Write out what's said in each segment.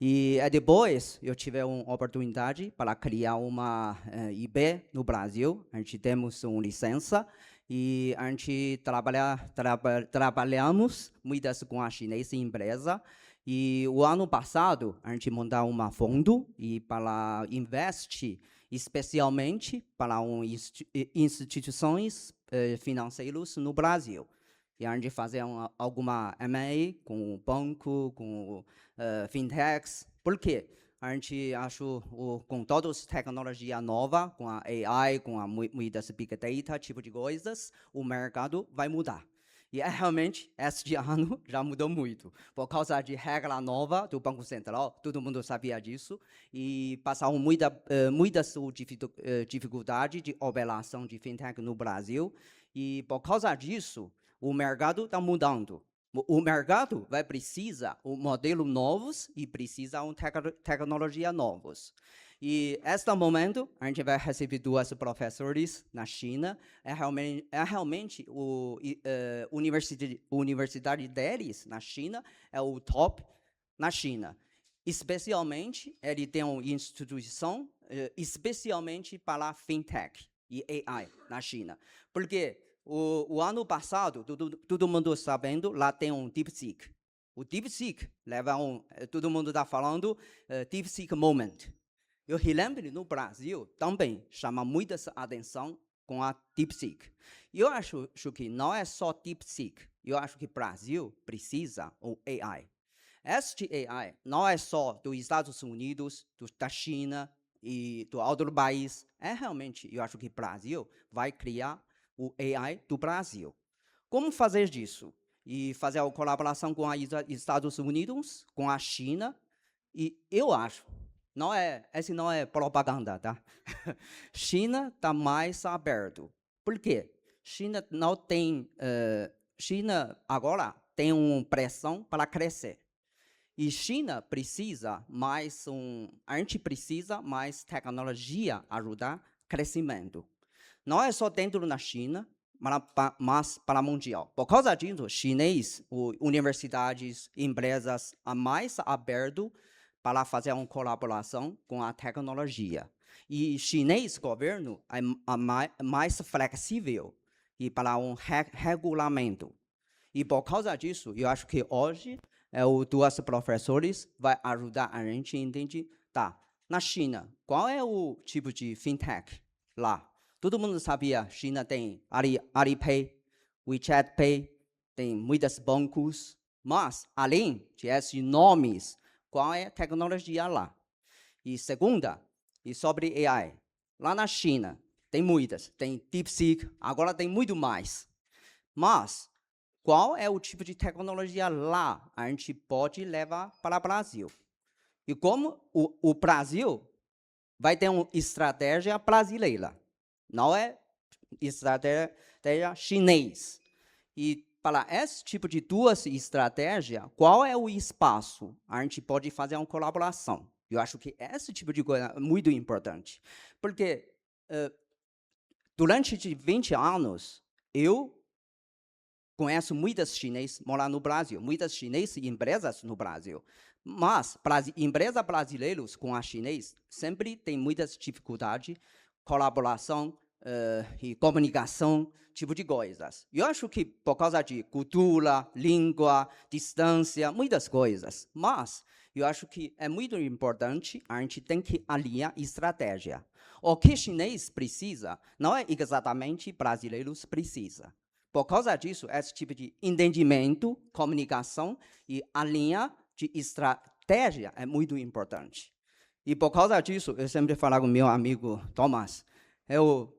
E depois eu tive uma oportunidade para criar uma IB no Brasil. A gente temos uma licença e a gente trabalhamos muitas com a chinesa empresa. E o ano passado a gente montou um fundo e para investir especialmente para instituições financeiras no Brasil. E a gente fazia alguma M&A com o banco, com fintechs. Por quê? A gente acha com todas as tecnologias novas, com a AI, com muitas big data, tipo de coisas, o mercado vai mudar. E realmente, este ano já mudou muito. Por causa de regra nova do Banco Central, todo mundo sabia disso, e passaram muitas dificuldades de operação de fintech no Brasil. E por causa disso, o mercado está mudando. O mercado vai precisar de modelos novos e precisa de tecnologias novas. E neste momento, a gente vai receber 2 professores na China. Realmente a universidade deles na China é o top na China. Especialmente, ele tem uma instituição especialmente para fintech e AI na China. Porque o ano passado, todo mundo sabendo, lá tem um DeepSeek. O DeepSeek leva todo mundo está falando DeepSeek Moment. Eu relembro no Brasil também chama muita atenção com a DeepSeek. Eu acho que não é só DeepSeek. Eu acho que o Brasil precisa de AI. Este AI não é só dos Estados Unidos, da China e do outro país. Realmente, eu acho que o Brasil vai criar o AI do Brasil. Como fazer isso? E fazer a colaboração com os Estados Unidos, com a China. E eu acho, esse não é propaganda, tá? China está mais aberto. Por quê? China não tem, China agora tem uma pressão para crescer. E China precisa mais a gente precisa mais tecnologia ajudar o crescimento. Não é só dentro da China, mas para o mundial. Por causa disso, universidades, empresas, a mais aberto para fazer uma colaboração com a tecnologia. E chinês governo é mais flexível e para um regulamento. E por causa disso, eu acho que hoje os 2 professores vai ajudar a gente a entender, tá, na China, qual é o tipo de fintech lá? Todo mundo sabia, China tem Alipay, WeChat Pay, tem muitos bancos, mas, além desses nomes, qual é a tecnologia lá? E segunda, e sobre AI. Lá na China, tem muitas, tem DeepSeek, agora tem muito mais. Mas, qual é o tipo de tecnologia lá a gente pode levar para o Brasil? E como o Brasil vai ter uma estratégia brasileira, não é estratégia chinês. E para esse tipo de 2 estratégias, qual é o espaço? A gente pode fazer uma colaboração. Eu acho que esse tipo de coisa é muito importante. Porque durante 20 anos, eu conheço muitos chineses morando no Brasil, muitas chinesas e empresas no Brasil. Mas empresas brasileiras com a chinês sempre tem muitas dificuldades, colaboração e comunicação, tipo de coisas. Eu acho que por causa de cultura, língua, distância, muitas coisas. Mas eu acho que é muito importante, a gente tem que alinhar estratégia. O que chinês precisa não é exatamente brasileiros precisa. Por causa disso, esse tipo de entendimento, comunicação e alinhar de estratégia é muito importante. E por causa disso, eu sempre falo com meu amigo Thomas,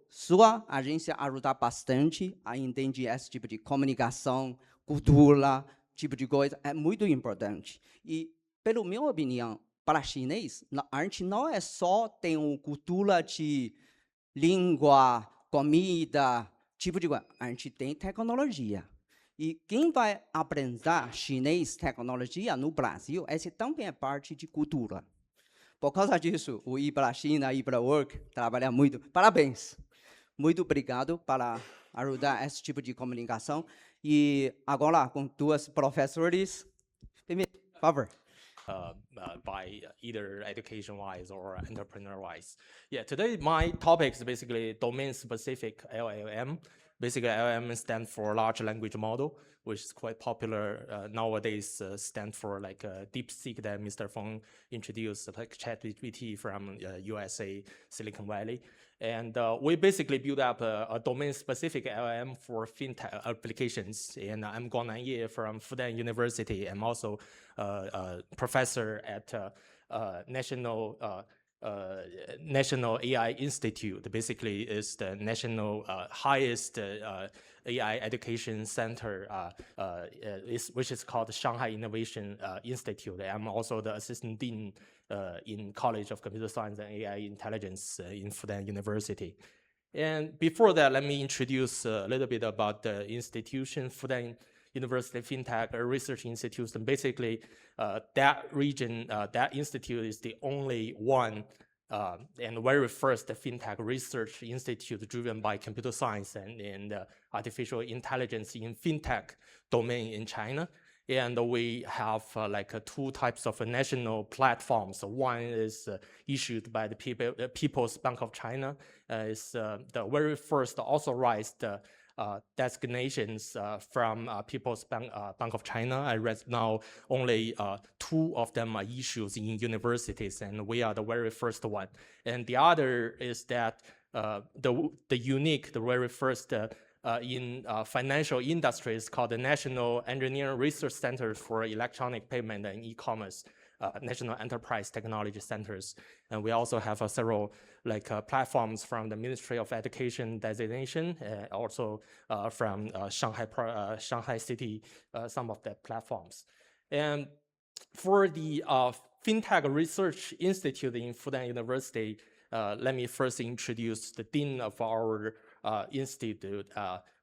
sua agência ajuda bastante a entender esse tipo de comunicação, cultura, tipo de coisa, é muito importante. E, pela minha opinião, para chinês, a gente não é só ter uma cultura de língua, comida, tipo de coisa. A gente tem tecnologia. E quem vai aprender chinês tecnologia no Brasil, esse também é parte de cultura. Por causa disso, o Ibrachina, Ibrawork, trabalha muito. Parabéns! Muito obrigado para ajudar esse tipo de comunicação. E agora, com 2 professores, por favor. by either education-wise or entrepreneur-wise. Yeah, today my topic is basically domain-specific LLM. Basically, LLM stands for large language model, which is quite popular nowadays. Stand for like DeepSeek that Mr. Feng introduced, like ChatGPT from USA, Silicon Valley. And we basically build up a domain-specific LLM for fintech applications. And I'm Guangnan Ye from Fudan University. I'm also a professor at National AI Institute. Basically is the national highest AI education center, which is called Shanghai Innovation Institute. I'm also the assistant dean in College of Computer Science and AI Intelligence in Fudan University. And before that, let me introduce a little bit about the institution, Fudan University FinTech Research Institute. And basically, that region, that institute is the only one and very first FinTech research institute driven by computer science and artificial intelligence in FinTech domain in China. And we have two types of national platforms. One is issued by the People's Bank of China. It's the very first authorized designations from People's Bank of China. I read now only 2 of them are issued in universities, and we are the very first one. And the other is that the very first in financial industry is called the National Engineering Research Center for Electronic Payment and E-commerce, National Enterprise Technology Centers. And we also have several platforms from the Ministry of Education designation, also from Shanghai City, some of the platforms. And for the FinTech Research Institute in Fudan University, let me first introduce the dean of our institute,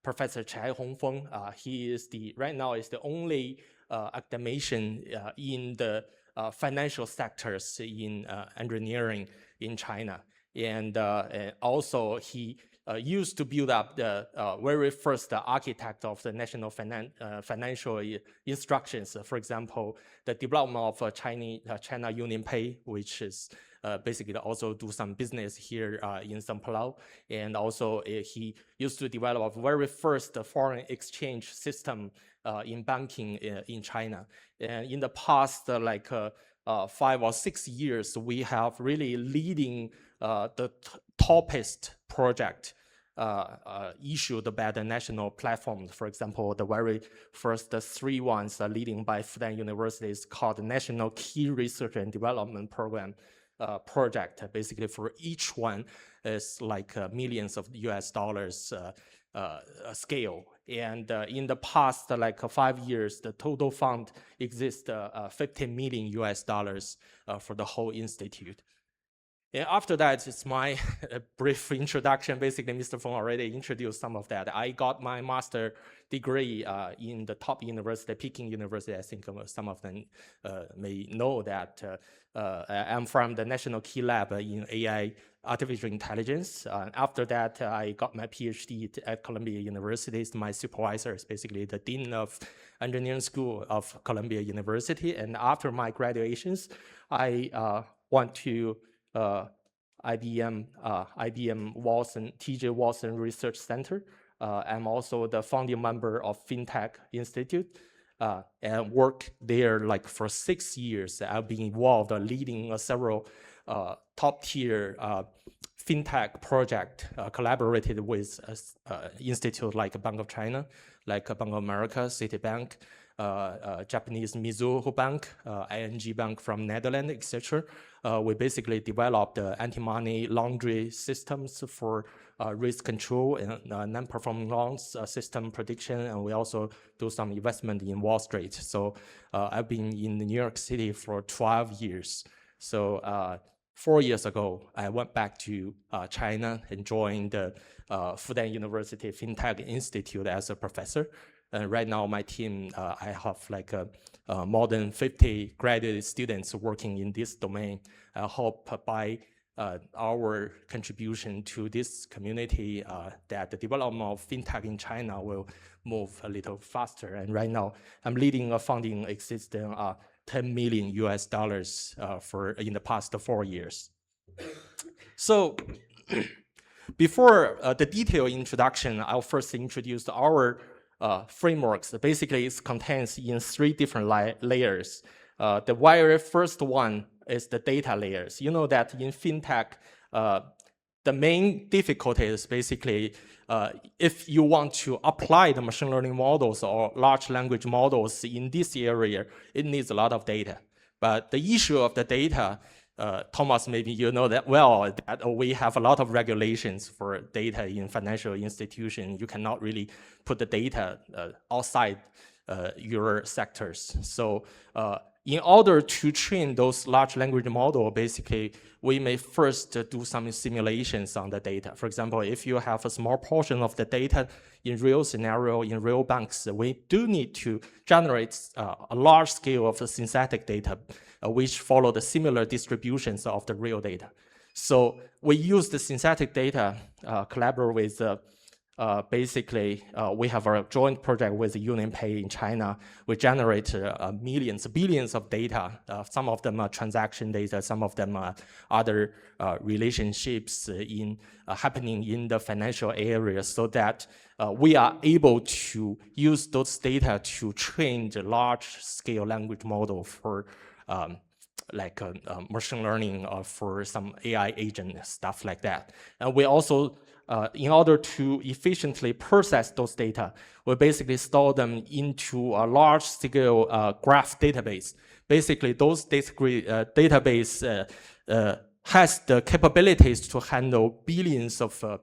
Professor Chai Hongfeng. He is right now is the only academician in the financial sectors in engineering in China. And also he used to build up the very first architect of the national financial instructions. For example, the development of China Union Pay, which is basically also do some business here in São Paulo. And also he used to develop a very first foreign exchange system in banking in China. And in the past 5 or 6 years, we have really leading the toppest project issued by the national platforms. For example, the very first 3 ones leading by Fudan University is called the National Key Research and Development Program project. Basically, for each one is millions of US dollars scale. And in the past 5 years, the total fund exists 50 million US dollars for the whole institute. And after that, it's my brief introduction. Basically, Mr. Feng already introduced some of that. I got my master degree in the top university, Peking University. I think some of them may know that I'm from the National Key Lab in AI, Artificial Intelligence. After that, I got my PhD at Columbia University. My supervisor is basically the Dean of Engineering School of Columbia University. And after my graduations, I went to IBM Watson, TJ Watson Research Center. I'm also the founding member of FinTech Institute and work there for 6 years. I've been involved leading several top-tier FinTech project, collaborated with institutes like Bank of China, like Bank of America, Citibank, Japanese Mizuho Bank, ING Bank from Netherlands, etc. We basically developed anti-money laundering systems for risk control and non-performing loans system prediction, and we also do some investment in Wall Street. So I've been in New York City for 12 years. So 4 years ago, I went back to China and joined the Fudan University FinTech Institute as a professor. Right now, my team, I have more than 50 graduate students working in this domain. I hope by our contribution to this community that the development of FinTech in China will move a little faster. And right now, I'm leading a founding existing $10 million US for in the past 4 years. So before the detailed introduction, I'll first introduce our frameworks. Basically, it contains in 3 different layers. The very first one is the data layers. You know that in fintech, the main difficulty is basically if you want to apply the machine learning models or large language models in this area, it needs a lot of data. But the issue of the data, Thomas, maybe you know that well, that we have a lot of regulations for data in financial institutions. You cannot really put the data outside your sectors. So in order to train those large language models, basically, we may first do some simulations on the data. For example, if you have a small portion of the data in real scenario, in real banks, we do need to generate a large scale of the synthetic data, which follow the similar distributions of the real data. So we use the synthetic data, collaborate with basically, we have a joint project with UnionPay in China. We generate millions, billions of data. Some of them are transaction data, some of them are other relationships happening in the financial area, so that we are able to use those data to train the large-scale language model for machine learning or for some AI agent, stuff like that. And we also in order to efficiently process those data, we basically store them into a large-scale graph database. Basically, those database has the capabilities to handle billions of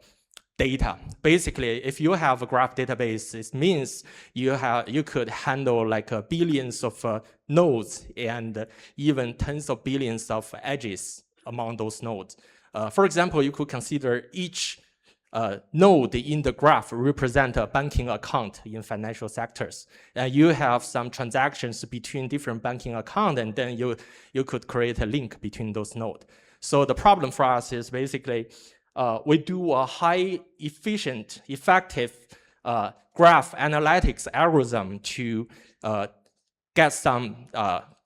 data. Basically, if you have a graph database, it means you could handle like billions of nodes and even tens of billions of edges among those nodes. For example, you could consider each node in the graph represent a banking account in financial sectors. And you have some transactions between different banking accounts, and then you could create a link between those nodes. So the problem for us is basically we do a high efficient, effective graph analytics algorithm to get some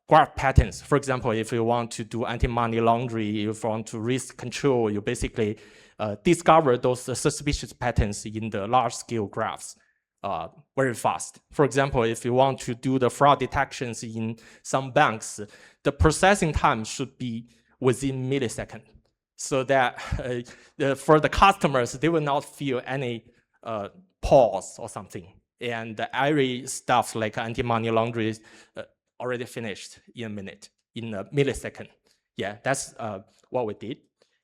graph patterns. For example, if you want to do anti-money laundering, if you want to risk control, you basically discover those suspicious patterns in the large-scale graphs very fast. For example, if you want to do the fraud detections in some banks, the processing time should be within milliseconds, so that for the customers, they will not feel any pause or something. And every stuff like anti-money laundering is already finished in a minute, in a millisecond. Yeah, that's what we did.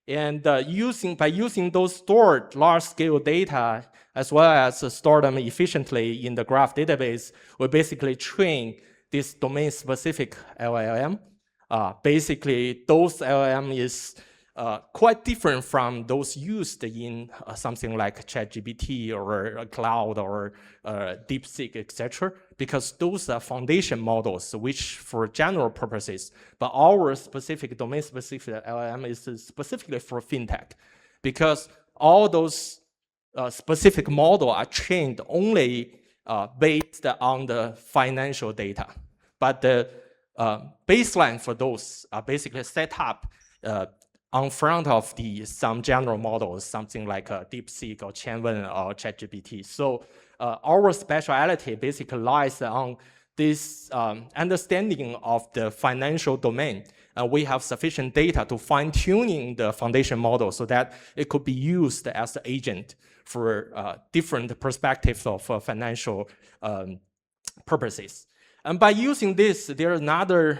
And by using those stored large-scale data, as well as store them efficiently in the graph database, we basically train this domain-specific LLM. Basically, those LLM is quite different from those used in something like ChatGPT or Cloud or DeepSeek, etc., because those are foundation models which for general purposes, but our specific domain-specific LLM is specifically for fintech, because all those specific models are trained only based on the financial data, but the baseline for those are basically set up on front of some general models, something like DeepSeek or Qianwen or ChatGPT. So our specialty basically lies on this understanding of the financial domain. We have sufficient data to fine-tuning the foundation model so that it could be used as an agent for different perspectives of financial purposes. And by using this, there's another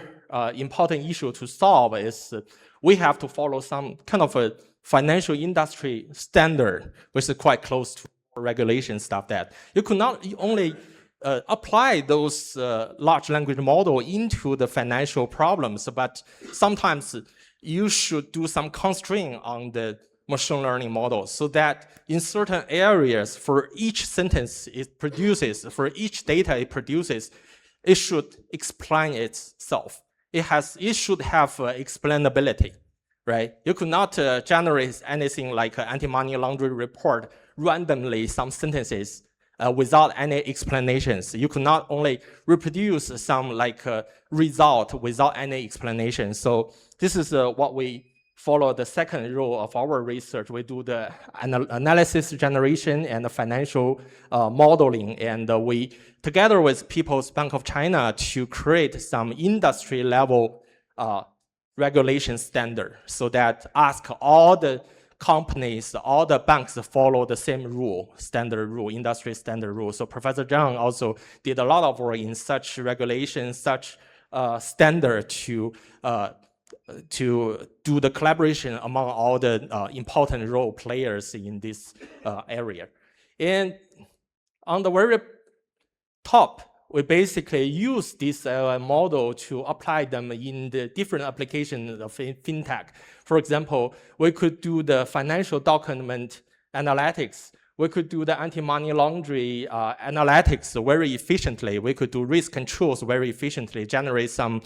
important issue to solve is we have to follow some kind of a financial industry standard, which is quite close to regulation stuff that you could not only apply those large language model into the financial problems, but sometimes you should do some constraint on the machine learning model so that in certain areas, for each sentence it produces, for each data it produces, it should explain itself. It should have explainability, right? You could not generate anything like an anti-money laundering report randomly, some sentences without any explanations. You could not only reproduce some like result without any explanation. So this is what we follow the second rule of our research. We do the analysis generation and the financial modeling, and we, together with People's Bank of China, to create some industry level regulation standard, so that ask all the companies, all the banks follow the same rule, standard rule, industry standard rule. So Professor Zhang also did a lot of work in such regulation, such standard to do the collaboration among all the important role players in this area. And on the very top, we basically use this model to apply them in the different applications of fintech. For example, we could do the financial document analytics. We could do the anti-money laundering analytics very efficiently. We could do risk controls very efficiently, generate some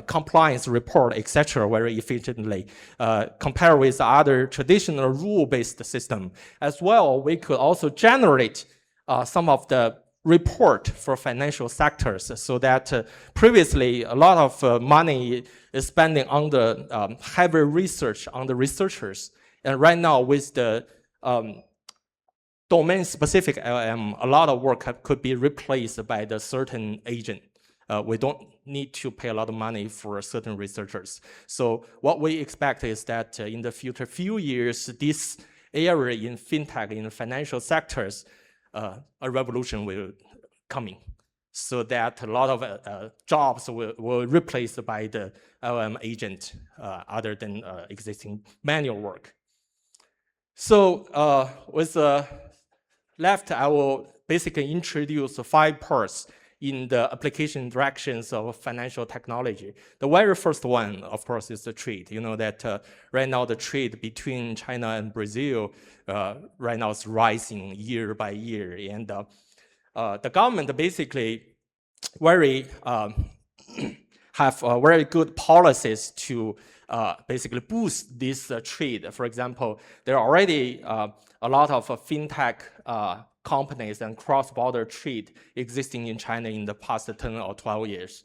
compliance report, etc., very efficiently, compare with other traditional rule-based system. As well, we could also generate some of the report for financial sectors, so that previously a lot of money is spending on the heavy research on the researchers. And right now with the domain-specific LLM, a lot of work could be replaced by the certain agent. We don't need to pay a lot of money for certain researchers. So what we expect is that in the future few years, this area in fintech, in the financial sectors, a revolution will coming, so that a lot of jobs will replaced by the LLM agent other than existing manual work. So with left, I will basically introduce 5 parts in the application directions of financial technology. The very first one, of course, is the trade. You know that right now the trade between China and Brazil right now is rising year by year. And the government basically have very good policies to basically boost this trade. For example, there are already a lot of fintech companies and cross-border trade existing in China in the past 10 or 12 years.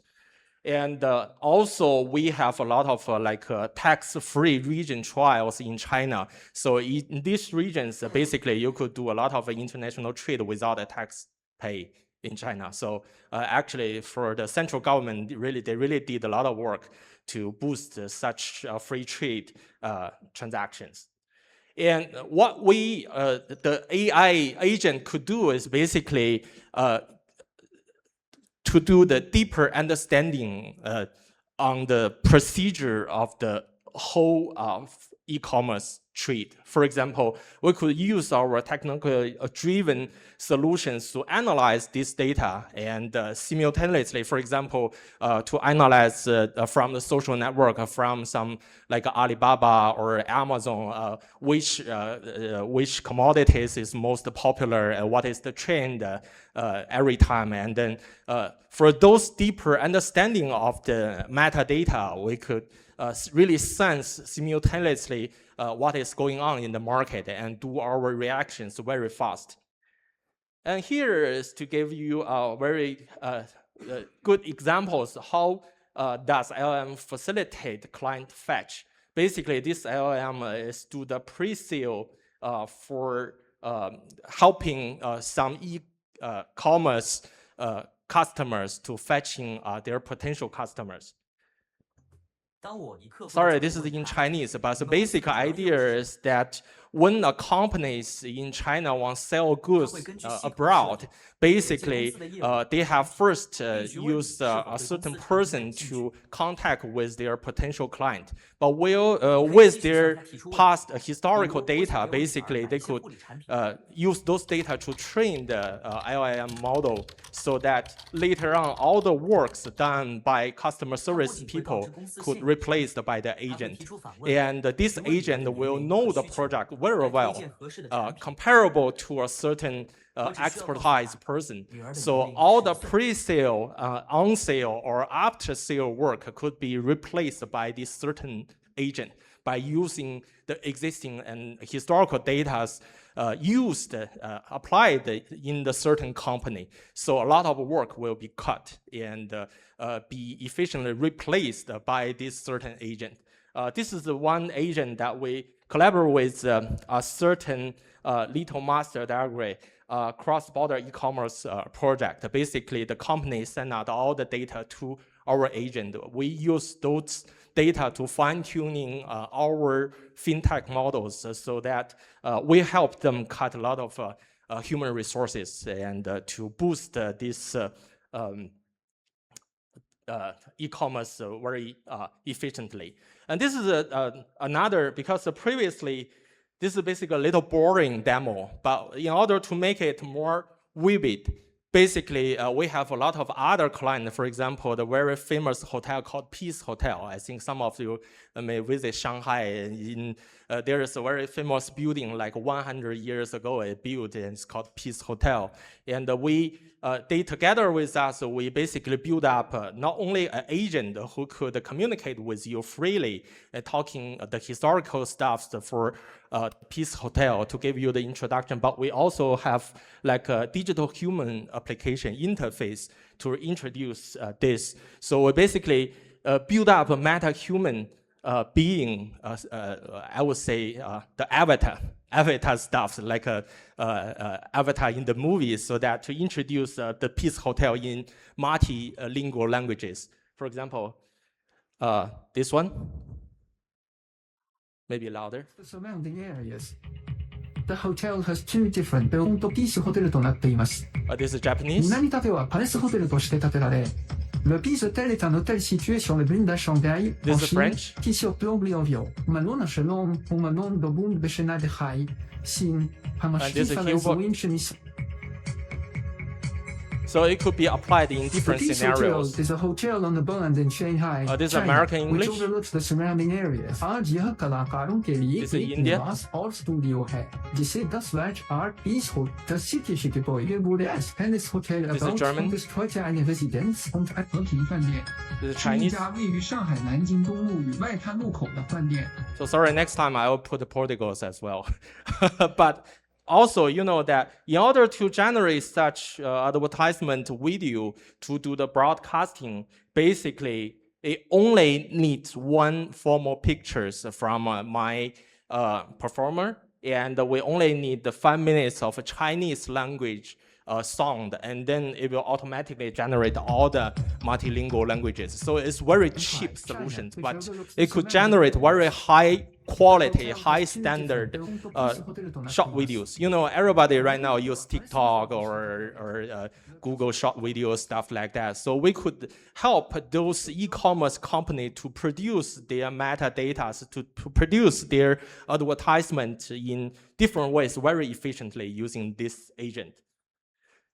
And also we have a lot of tax-free region trials in China. So in these regions, basically you could do a lot of international trade without a tax pay in China. So actually for the central government, they really did a lot of work to boost such free trade transactions. And what the AI agent could do is basically to do the deeper understanding on the procedure of the whole e-commerce trade. For example, we could use our technically driven solutions to analyze this data and simultaneously, for example, to analyze from the social network, from some like Alibaba or Amazon, which commodities is most popular and what is the trend every time. And then for those deeper understanding of the metadata, we could really sense simultaneously what is going on in the market and do our reactions very fast. And here is to give you very good examples how does LLM facilitate client fetch. Basically, this LLM is do the pre-sale for helping some e-commerce customers to fetching their potential customers. Sorry, this is in Chinese, but the basic idea is that when a companies in China want to sell goods abroad, basically they have first used a certain person to contact with their potential client. But with their past historical data, basically they could use those data to train the LLM model, so that later on all the works done by customer service people could replaced by the agent. And this agent will know the product very well, comparable to a certain expertise person. So all the pre-sale, on-sale, or after-sale work could be replaced by this certain agent by using the existing and historical data applied in the certain company. So a lot of work will be cut and be efficiently replaced by this certain agent. This is the one agent that we collaborate with a certain little master diagram cross-border e-commerce project. Basically, the company send out all the data to our agent. We use those data to fine-tuning our fintech models so that we help them cut a lot of human resources and to boost this e-commerce very efficiently. And this is another, because previously, this is basically a little boring demo, but in order to make it more vivid, basically, we have a lot of other clients. For example, the very famous hotel called Peace Hotel. I think some of you may visit Shanghai. There is a very famous building like 100 years ago, it built, and it's called Peace Hotel. And they together with us, we basically build up not only an agent who could communicate with you freely, talking the historical stuff for Peace Hotel to give you the introduction, but we also have like a digital human application interface to introduce this. So we basically build up a meta-human being, I would say, the avatar stuff, like a avatar in the movies, so that to introduce the Peace Hotel in multilingual languages. For example, this one, maybe louder. Surrounding areas. The hotel has two different buildings. ピースホテルとなっています。This is Japanese. 南立はパレスホテルとして建てられ、Le Peace Hotel est un hôtel situé sur le bund de Shanghai, This en is Chine, French. qui surplombe l'Orient. Malon Shalom, Malon de Bund Beshena de Hai, Sin, And this is Hamashki Chemis. So it could be applied in different The Peace Hotel scenarios. is a hotel on the Bund in Shanghai, This is China, American English. which overlooks the surrounding areas. आज यह कलाकारों के लिए This is एक India. निवास और studio है, जिसे 10 Large Art Peace Hotel. Das City-Gebäude wurde als Palace Hotel This is erbaut German. und ist heute eine Residenz und ein 和平饭店。 This is 是一 Chinese. 家位于上海南京东路与外滩路口的饭店。 So sorry, next time I will put the Portugals as well. But also, you know that in order to generate such advertisement video to do the broadcasting, basically it only needs one formal pictures from my performer, and we only need the 5 minutes of Chinese language sound, and then it will automatically generate all the multilingual languages. So it's very cheap solutions, but it could generate very high quality, high standard short videos. You know, everybody right now use TikTok or Google short videos, stuff like that. So we could help those e-commerce companies to produce their metadata, to produce their advertisement in different ways very efficiently using this agent.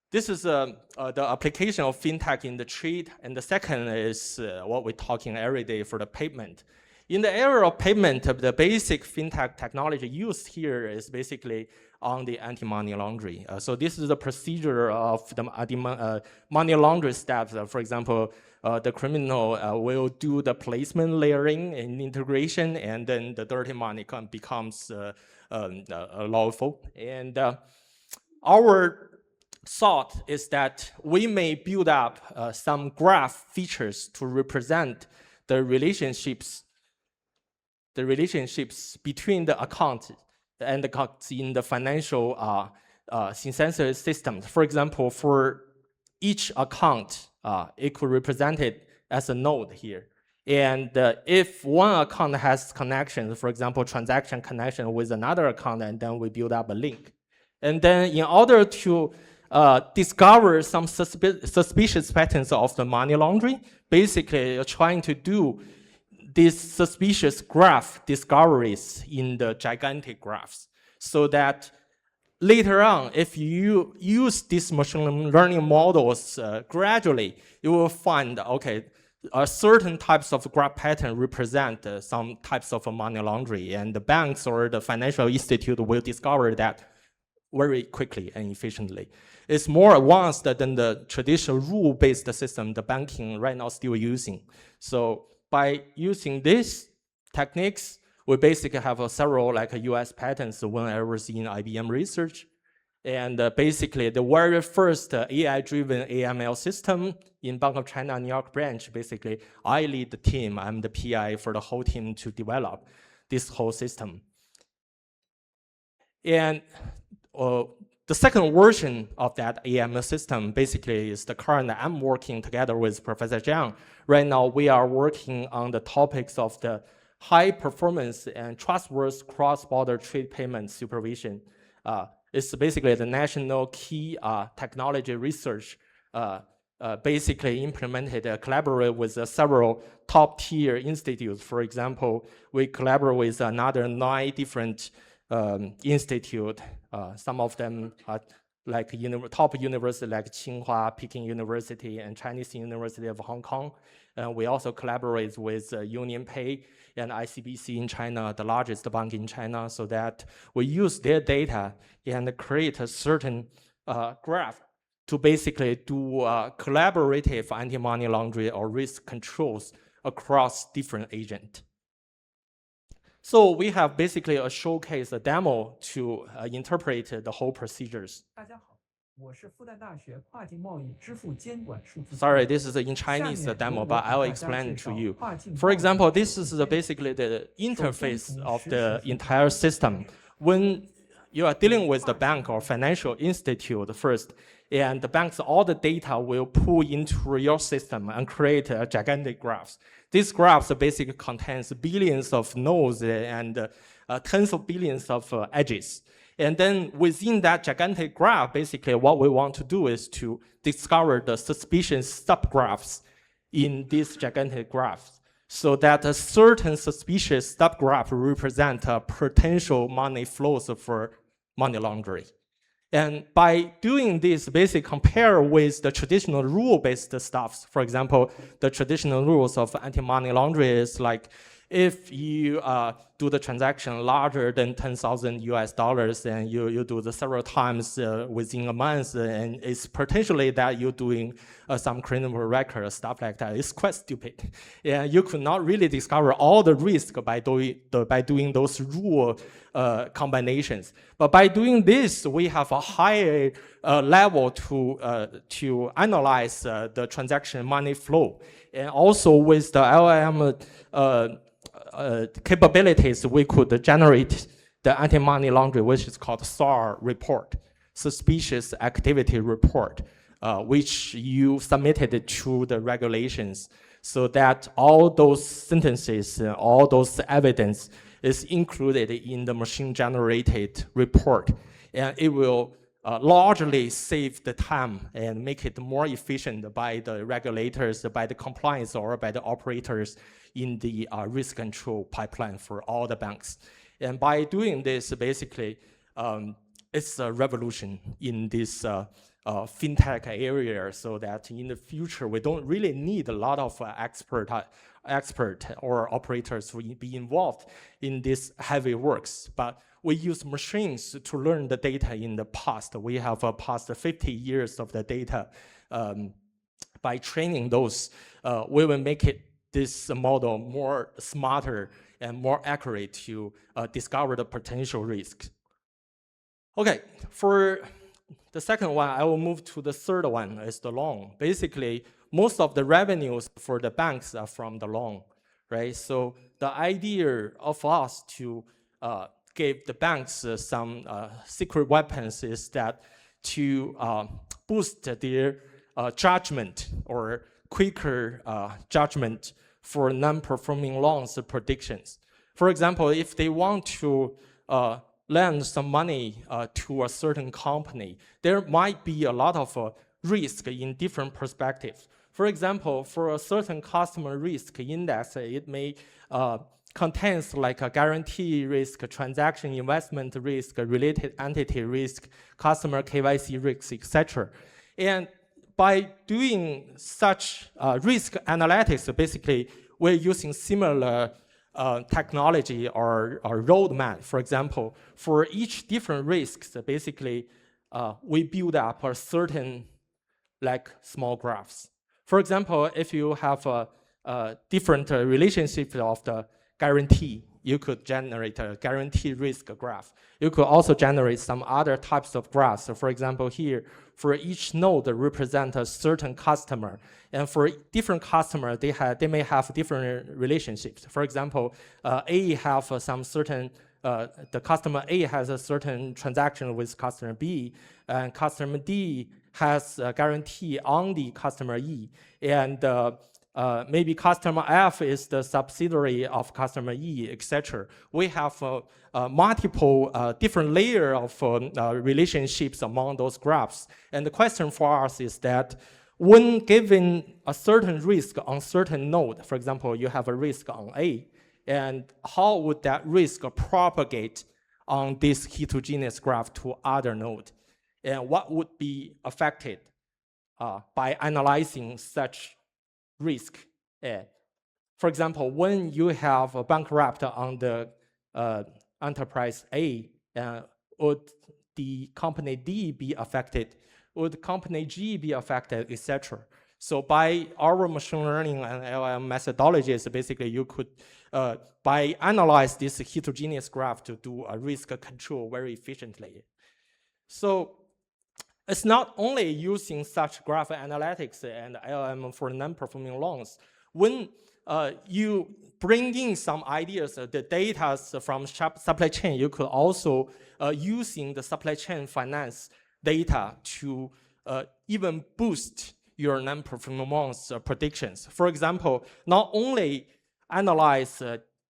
This is the application of fintech in the trade, and the second is what we're talking every day for the payment. In the area of payment, the basic fintech technology used here is basically on the anti-money laundering. So this is the procedure of the money laundering steps. For example, the criminal will do the placement layering and integration, and then the dirty money becomes lawful. And our thought is that we may build up some graph features to represent the relationships between the accounts and the accounts in the financial consensus systems. For example, for each account, it could represent it as a node here. And if one account has connections, for example, transaction connection with another account, and then we build up a link. And then in order to discover some suspicious patterns of the money laundering, basically you're trying to do these suspicious graph discoveries in the gigantic graphs, so that later on, if you use these machine learning models gradually, you will find, okay, certain types of graph pattern represent some types of money laundering, and the banks or the financial institute will discover that very quickly and efficiently. It's more advanced than the traditional rule-based system the banking right now still using. So by using this, techniques. We basically have several like US patents whenever in IBM research. And basically the very first AI-driven AML system in Bank of China New York branch, basically I lead the team. I'm the PI for the whole team to develop this whole system. And the second version of that AML system basically is the current I'm working together with Professor Zhang. Right now we are working on the topics of the high performance and trustworthy cross-border trade payment supervision. It's basically the national key technology research basically implemented, collaborate with several top-tier institutes. For example, we collaborate with another 9 different institutes. Some of them are like top universities like Tsinghua, Peking University, and Chinese University of Hong Kong. We also collaborate with UnionPay and ICBC in China, the largest bank in China, so that we use their data and create a certain graph to basically do collaborative anti-money laundering or risk controls across different agents. So we have basically a showcase, a demo to interpret the whole procedures. Sorry, this is in Chinese demo, but I'll explain it to you. For example, this is basically the interface of the entire system. When you are dealing with the bank or financial institute first, and the bank's all the data will pull into your system and create a gigantic graphs. These graphs basically contains billions of nodes and tens of billions of edges. And then within that gigantic graph, basically what we want to do is to discover the suspicious subgraphs in this gigantic graph, so that a certain suspicious subgraph represent potential money flows for money laundering. And by doing this, basically compare with the traditional rule-based stuff. For example, the traditional rules of anti-money laundering is like, if you do the transaction larger than 10,000 US dollars and you do the several times within a month, and it's potentially that you're doing some criminal record, stuff like that. It's quite stupid. Yeah, you could not really discover all the risk by doing those rule combinations. But by doing this, we have a higher level to analyze the transaction money flow. And also with the LLM capabilities, we could generate the anti-money laundering, which is called SAR report, suspicious activity report, which you submitted to the regulations, so that all those sentences, all those evidence is included in the machine-generated report, and it will largely save the time and make it more efficient by the regulators, by the compliance, or by the operators in the risk control pipeline for all the banks. And by doing this, basically, it's a revolution in this fintech area, so that in the future, we don't really need a lot of expert or operators to be involved in this heavy works. But we use machines to learn the data in the past. We have past 50 years of the data. By training those, we will make this model more smarter and more accurate to discover the potential risks. Okay, for the second one, I will move to the third one, is the loan. Basically, most of the revenues for the banks are from the loan, right? So the idea of us to give the banks some secret weapons is that to boost their judgment or quicker judgment for non-performing loans predictions. For example, if they want to lend some money to a certain company, there might be a lot of risk in different perspectives. For example, for a certain customer risk index, it may contains like a guarantee risk, transaction investment risk, related entity risk, customer KYC risks, etc. And by doing such risk analytics, basically, we're using similar technology or roadmap. For example, for each different risks, basically, we build up a certain like small graphs. For example, if you have a different relationship of the guarantee. You could generate a guarantee risk graph. You could also generate some other types of graphs. So for example, here, for each node represent a certain customer. And for different customer, they may have different relationships. For example, A have some certain, the customer A has a certain transaction with customer B, and customer D has a guarantee on the customer E. And maybe customer F is the subsidiary of customer E, etc. We have multiple different layers of relationships among those graphs. And the question for us is that when given a certain risk on certain node, for example, you have a risk on A, and how would that risk propagate on this heterogeneous graph to other node? And what would be affected by analyzing such risk? For example, when you have a bankrupt on the enterprise A, would the company D be affected? Would company G be affected, etc.? So by our machine learning and LLM methodologies, basically you could, by analyze this heterogeneous graph to do a risk control very efficiently. So it's not only using such graph analytics and LLM for non-performing loans. When you bring in some ideas, the data from supply chain, you could also using the supply chain finance data to even boost your non-performing loans predictions. For example, not only analyze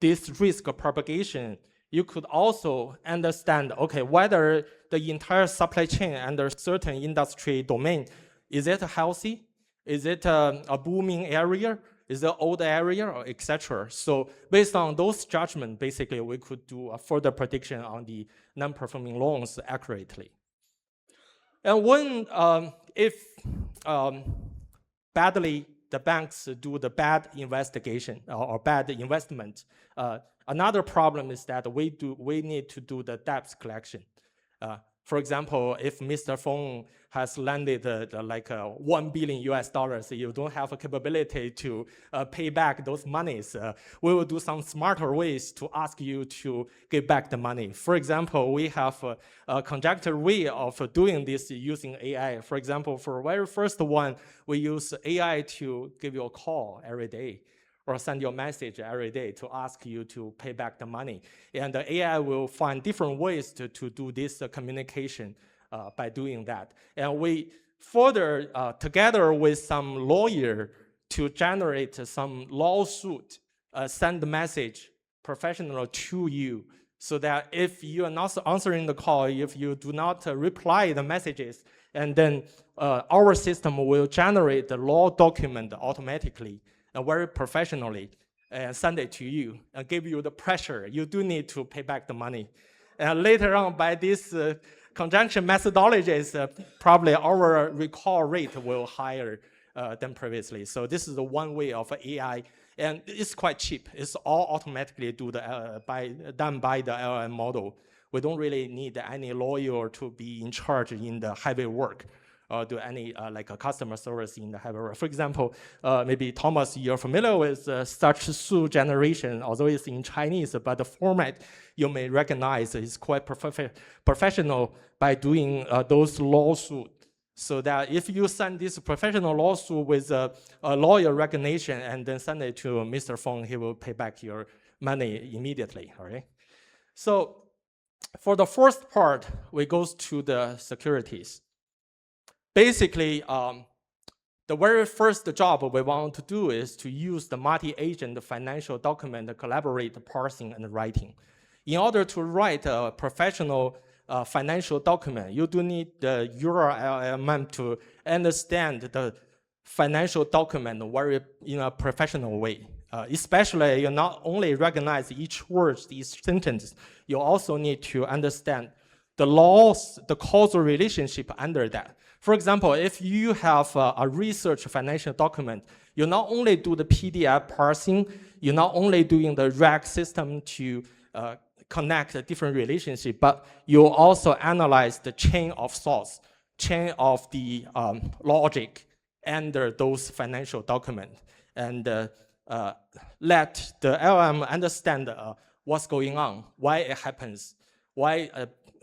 this risk propagation, you could also understand, okay, whether the entire supply chain under certain industry domain, is it healthy? Is it a booming area? Is it an old area, or etc.? So based on those judgments, basically, we could do a further prediction on the non-performing loans accurately. And when, if badly the banks do the bad investigation or bad investment, another problem is that we need to do the debt collection. For example, if Mr. Feng has landed like $1 billion US, you don't have a capability to pay back those monies. We will do some smarter ways to ask you to give back the money. For example, we have a conjecture way of doing this using AI. For example, for the very first one, we use AI to give you a call every day, or send you a message every day to ask you to pay back the money. And the AI will find different ways to do this communication by doing that. And we further, together with some lawyer, to generate some lawsuit, send the message professional to you, so that if you are not answering the call, if you do not reply the messages, and then our system will generate the law document automatically, very professionally, and send it to you and give you the pressure. You do need to pay back the money. And later on, by this conjunction methodologies, probably our recall rate will higher than previously. So this is the one way of AI, and it's quite cheap. It's all automatically done by the LLM model. We don't really need any lawyer to be in charge in the heavy work. Do any like a customer service in the heavy work. For example, maybe Thomas, you're familiar with such Su generation, although it's in Chinese, but the format you may recognize is quite professional by doing those lawsuits. So that if you send this professional lawsuit with a lawyer recognition and then send it to Mr. Feng, he will pay back your money immediately, all right? So for the first part, we go to the securities. Basically, the very first job we want to do is to use the multi-agent financial document to collaborate parsing and writing. In order to write a professional financial document, you do need the URL to understand the financial document in a professional way. Especially, you not only recognize each word, each sentence, you also need to understand the laws, the causal relationship under that. For example, if you have a research financial document, you not only do the PDF parsing, you're not only doing the RAG system to connect a different relationship, but you also analyze the chain of thoughts, chain of the logic under those financial documents. And let the LLM understand what's going on, why it happens, why,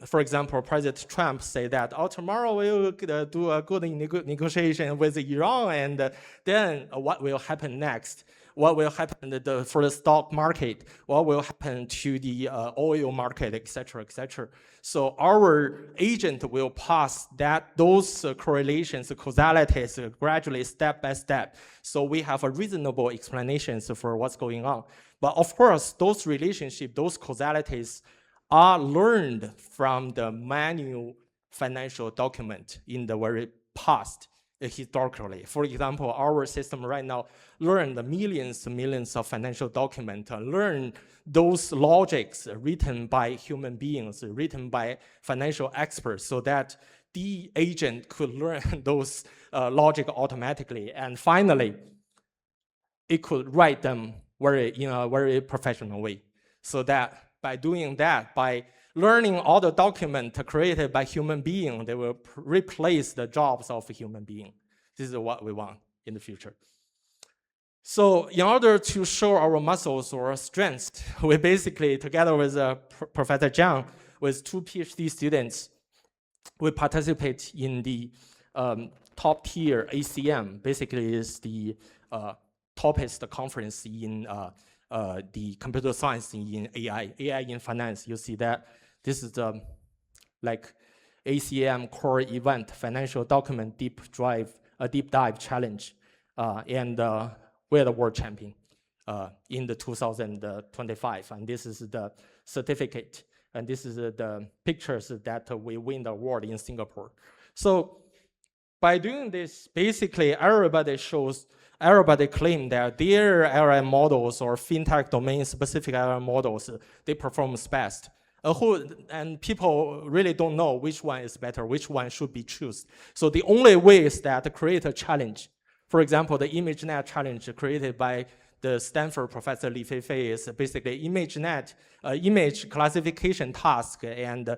for example, President Trump said that, oh, tomorrow we'll do a good negotiation with Iran, and then what will happen next? What will happen for the stock market? What will happen to the oil market, et cetera, et cetera. So our agent will pass those correlations, causalities gradually, step by step. So we have a reasonable explanations for what's going on. But of course, those relationships, those causalities are learned from the manual financial document in the very past. Historically, for example, our system right now learn the millions of financial documents, learn those logics written by human beings, written by financial experts, so that the agent could learn those logic automatically, and finally, it could write them in a very professional way. So that by doing that, by learning all the documents created by human beings, they will replace the jobs of a human being. This is what we want in the future. So in order to show our muscles or strengths, we basically, together with Professor Zhang, with 2 PhD students, we participate in the top tier ACM, basically is the toppest conference in the computer science in AI in finance. You see that this is the like ACM core event, financial document deep dive challenge, and we're the world champion in the 2025, and this is the certificate, and this is the pictures that we win the award in Singapore. So by doing this, basically everybody claim that their LLM models or fintech domain specific LLM models, they perform best. And people really don't know which one is better, which one should be chosen. So the only way is that to create a challenge. For example, the ImageNet challenge created by the Stanford professor Li Feifei is basically ImageNet, image classification task, and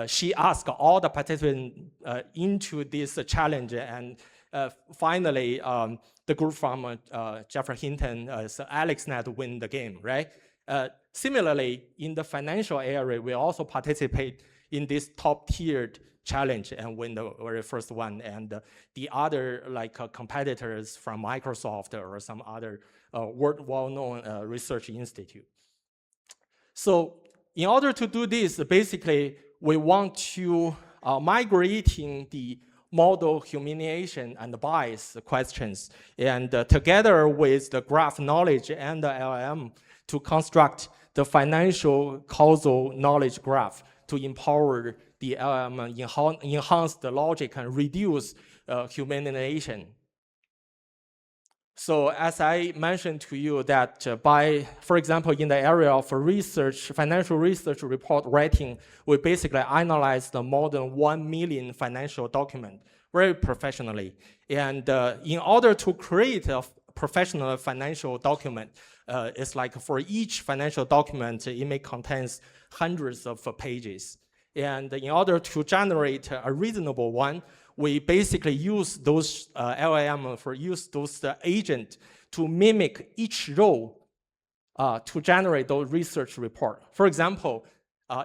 she asked all the participants into this challenge, and finally, the group from Jeffrey Hinton, AlexNet win the game, right? Similarly, in the financial area, we also participate in this top-tiered challenge and win the very first one. And the other competitors from Microsoft or some other well-known research institute. So in order to do this, basically, we want to migrating the model humiliation and bias questions, and together with the graph knowledge and the LLM to construct the financial causal knowledge graph to empower the LLM, enhance the logic and reduce humiliation. So as I mentioned to you that for example, in the area of research, financial research report writing, we basically analyzed more than 1 million financial documents very professionally. And in order to create a professional financial document, it's like for each financial document, it may contain hundreds of pages. And in order to generate a reasonable one, we basically use those LLM those agents to mimic each row to generate those research report. For example,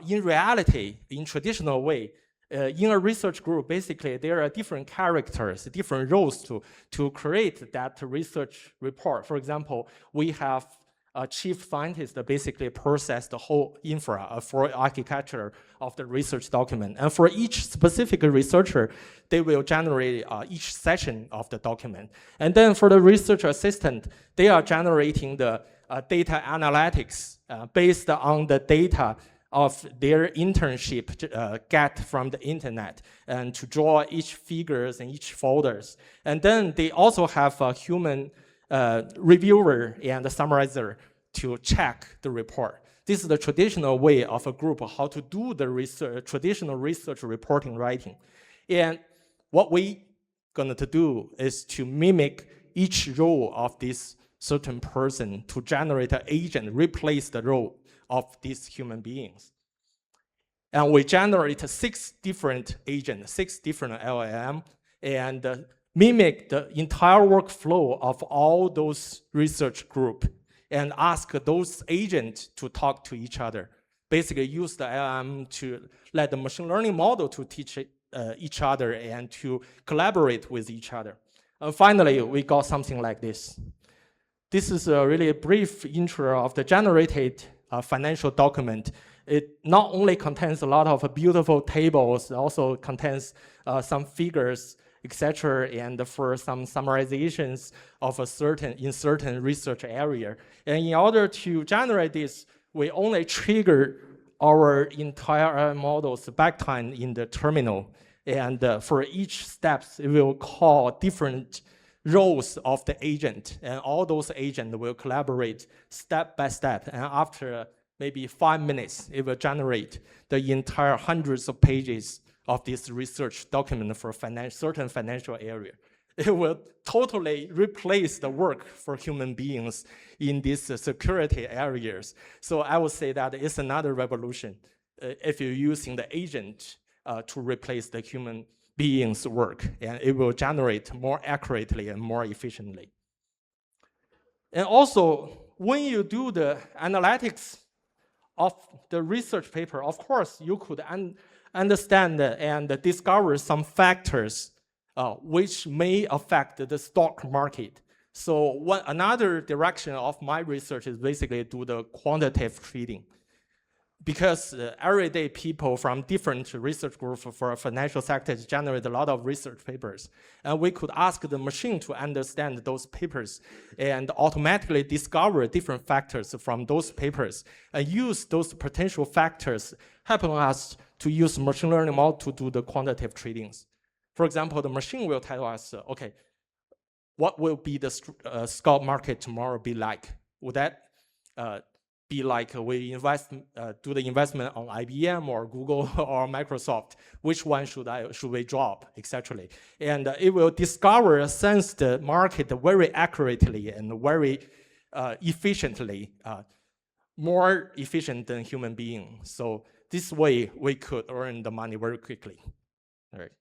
in reality, in traditional way, in a research group, basically there are different characters, different roles to create that research report. For example, we have a chief scientist that basically process the whole infra for architecture of the research document. And for each specific researcher, they will generate each section of the document. And then for the research assistant, they are generating the data analytics based on the data of their internship get from the internet, and to draw each figures and each folders. And then they also have a human reviewer and a summarizer to check the report. This is the traditional way of a group how to do the traditional research reporting writing. And what we going to do is to mimic each role of this certain person to generate an agent, replace the role of these human beings. And we generate 6 different agents, 6 different LLM, and mimic the entire workflow of all those research group and ask those agents to talk to each other. Basically use the LLM to let the machine learning model to teach each other and to collaborate with each other. And finally, we got something like this. This is a really brief intro of the generated financial document. It not only contains a lot of beautiful tables, it also contains some figures, etc., and for some summarizations of a certain research area. And in order to generate this, we only trigger our entire model's backtime in the terminal. And for each steps, it will call different roles of the agent. And all those agents will collaborate step by step. And after maybe 5 minutes, it will generate the entire hundreds of pages of this research document for certain financial area. It will totally replace the work for human beings in these security areas. So I would say that it's another revolution if you're using the agent to replace the human beings' work, and it will generate more accurately and more efficiently. And also, when you do the analytics of the research paper, of course, you could understand and discover some factors which may affect the stock market. So another direction of my research is basically do the quantitative trading. Because everyday people from different research groups for financial sectors generate a lot of research papers. And we could ask the machine to understand those papers and automatically discover different factors from those papers and use those potential factors, helping us to use machine learning model to do the quantitative tradings. For example, the machine will tell us, okay, what will be the stock market tomorrow be like? Would that be like we do the investment on IBM or Google or Microsoft? Which one should we drop, etc.? And it will discover, sense the market very accurately and very efficiently, more efficient than human beings. So this way we could earn the money very quickly. All right.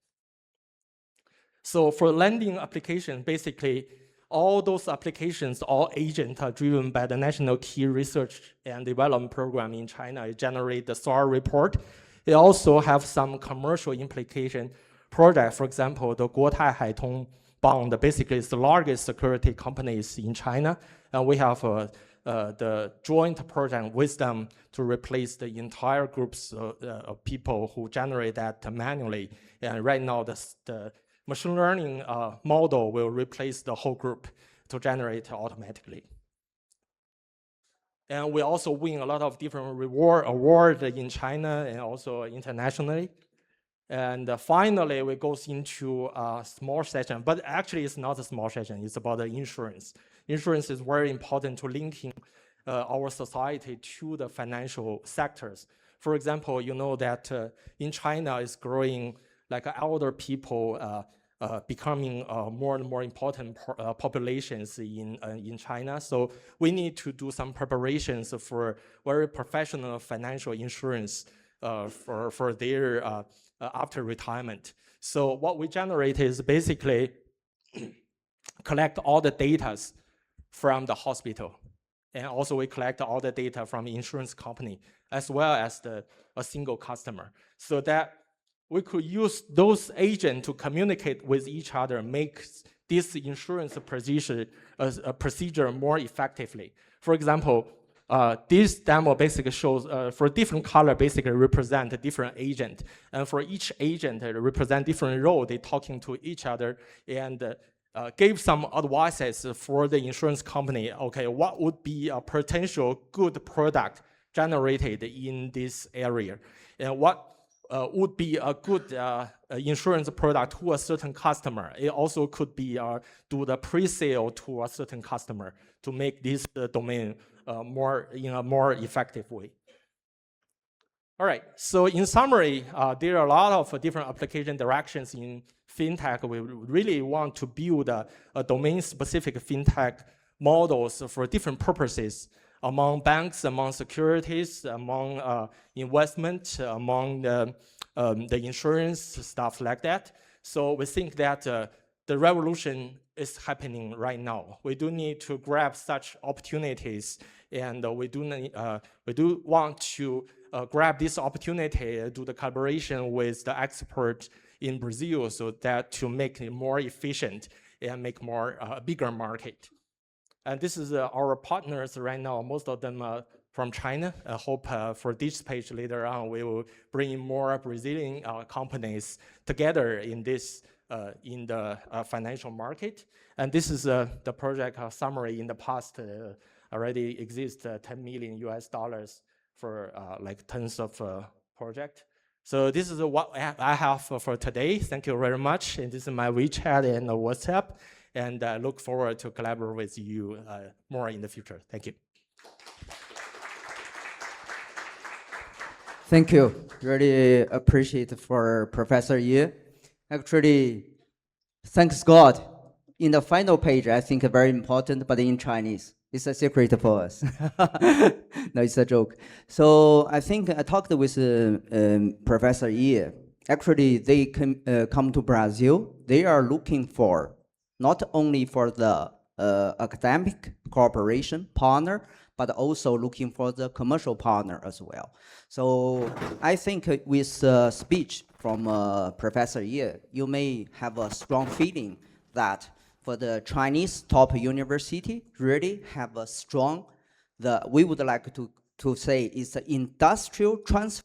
So for lending application, basically, all those applications, all agents are driven by the National Key Research and Development Program in China. It generates the SAR report. It also have some commercial implication project. For example, the Guotai Haitong bond basically is the largest security companies in China. And we have the joint project with them to replace the entire groups of people who generate that manually. And right now, the machine learning model will replace the whole group to generate automatically. And we also win a lot of different awards in China and also internationally. And finally, we go into a small session, but actually it's not a small session, it's about the insurance. Insurance is very important to linking our society to the financial sectors. For example, you know that in China it's growing like elder people becoming more and more important populations in China. So we need to do some preparations for very professional financial insurance for their after retirement. So what we generate is basically collect all the data from the hospital. And also we collect all the data from the insurance company as well as a single customer. So that we could use those agents to communicate with each other, make this insurance procedure more effectively. For example, this demo basically shows for different color basically represent a different agent. And for each agent, they represent different role. They talking to each other and gave some advices for the insurance company. Okay, what would be a potential good product generated in this area? And what would be a good insurance product to a certain customer. It also could be do the pre-sale to a certain customer to make this domain in a more effective way. All right, so in summary, there are a lot of different application directions in FinTech. We really want to build a domain-specific FinTech models for different purposes among banks, among securities, among investment, among the insurance, stuff like that. So we think that the revolution is happening right now. We do need to grab such opportunities, and we do want to grab this opportunity, do the collaboration with the experts in Brazil, so that to make it more efficient and make more bigger market. And this is our partners right now. Most of them are from China. I hope for this page later on, we will bring in more Brazilian companies together in this in the financial market. And this is the project summary. In the past already exists $10 million for like tons of project. So this is what I have for today. Thank you very much. And this is my WeChat and WhatsApp. And I look forward to collaborate with you more in the future. Thank you. Thank you. Really appreciate for Professor Ye. Actually, thanks God. In the final page, I think very important, but in Chinese. It's a secret for us. No, it's a joke. So I think I talked with Professor Ye. Actually, they come to Brazil. They are looking for not only for the academic cooperation partner, but also looking for the commercial partner as well. So I think with speech from Professor Ye, you may have a strong feeling that for the Chinese top university really have a strong, we would like to say is the industrial transfer.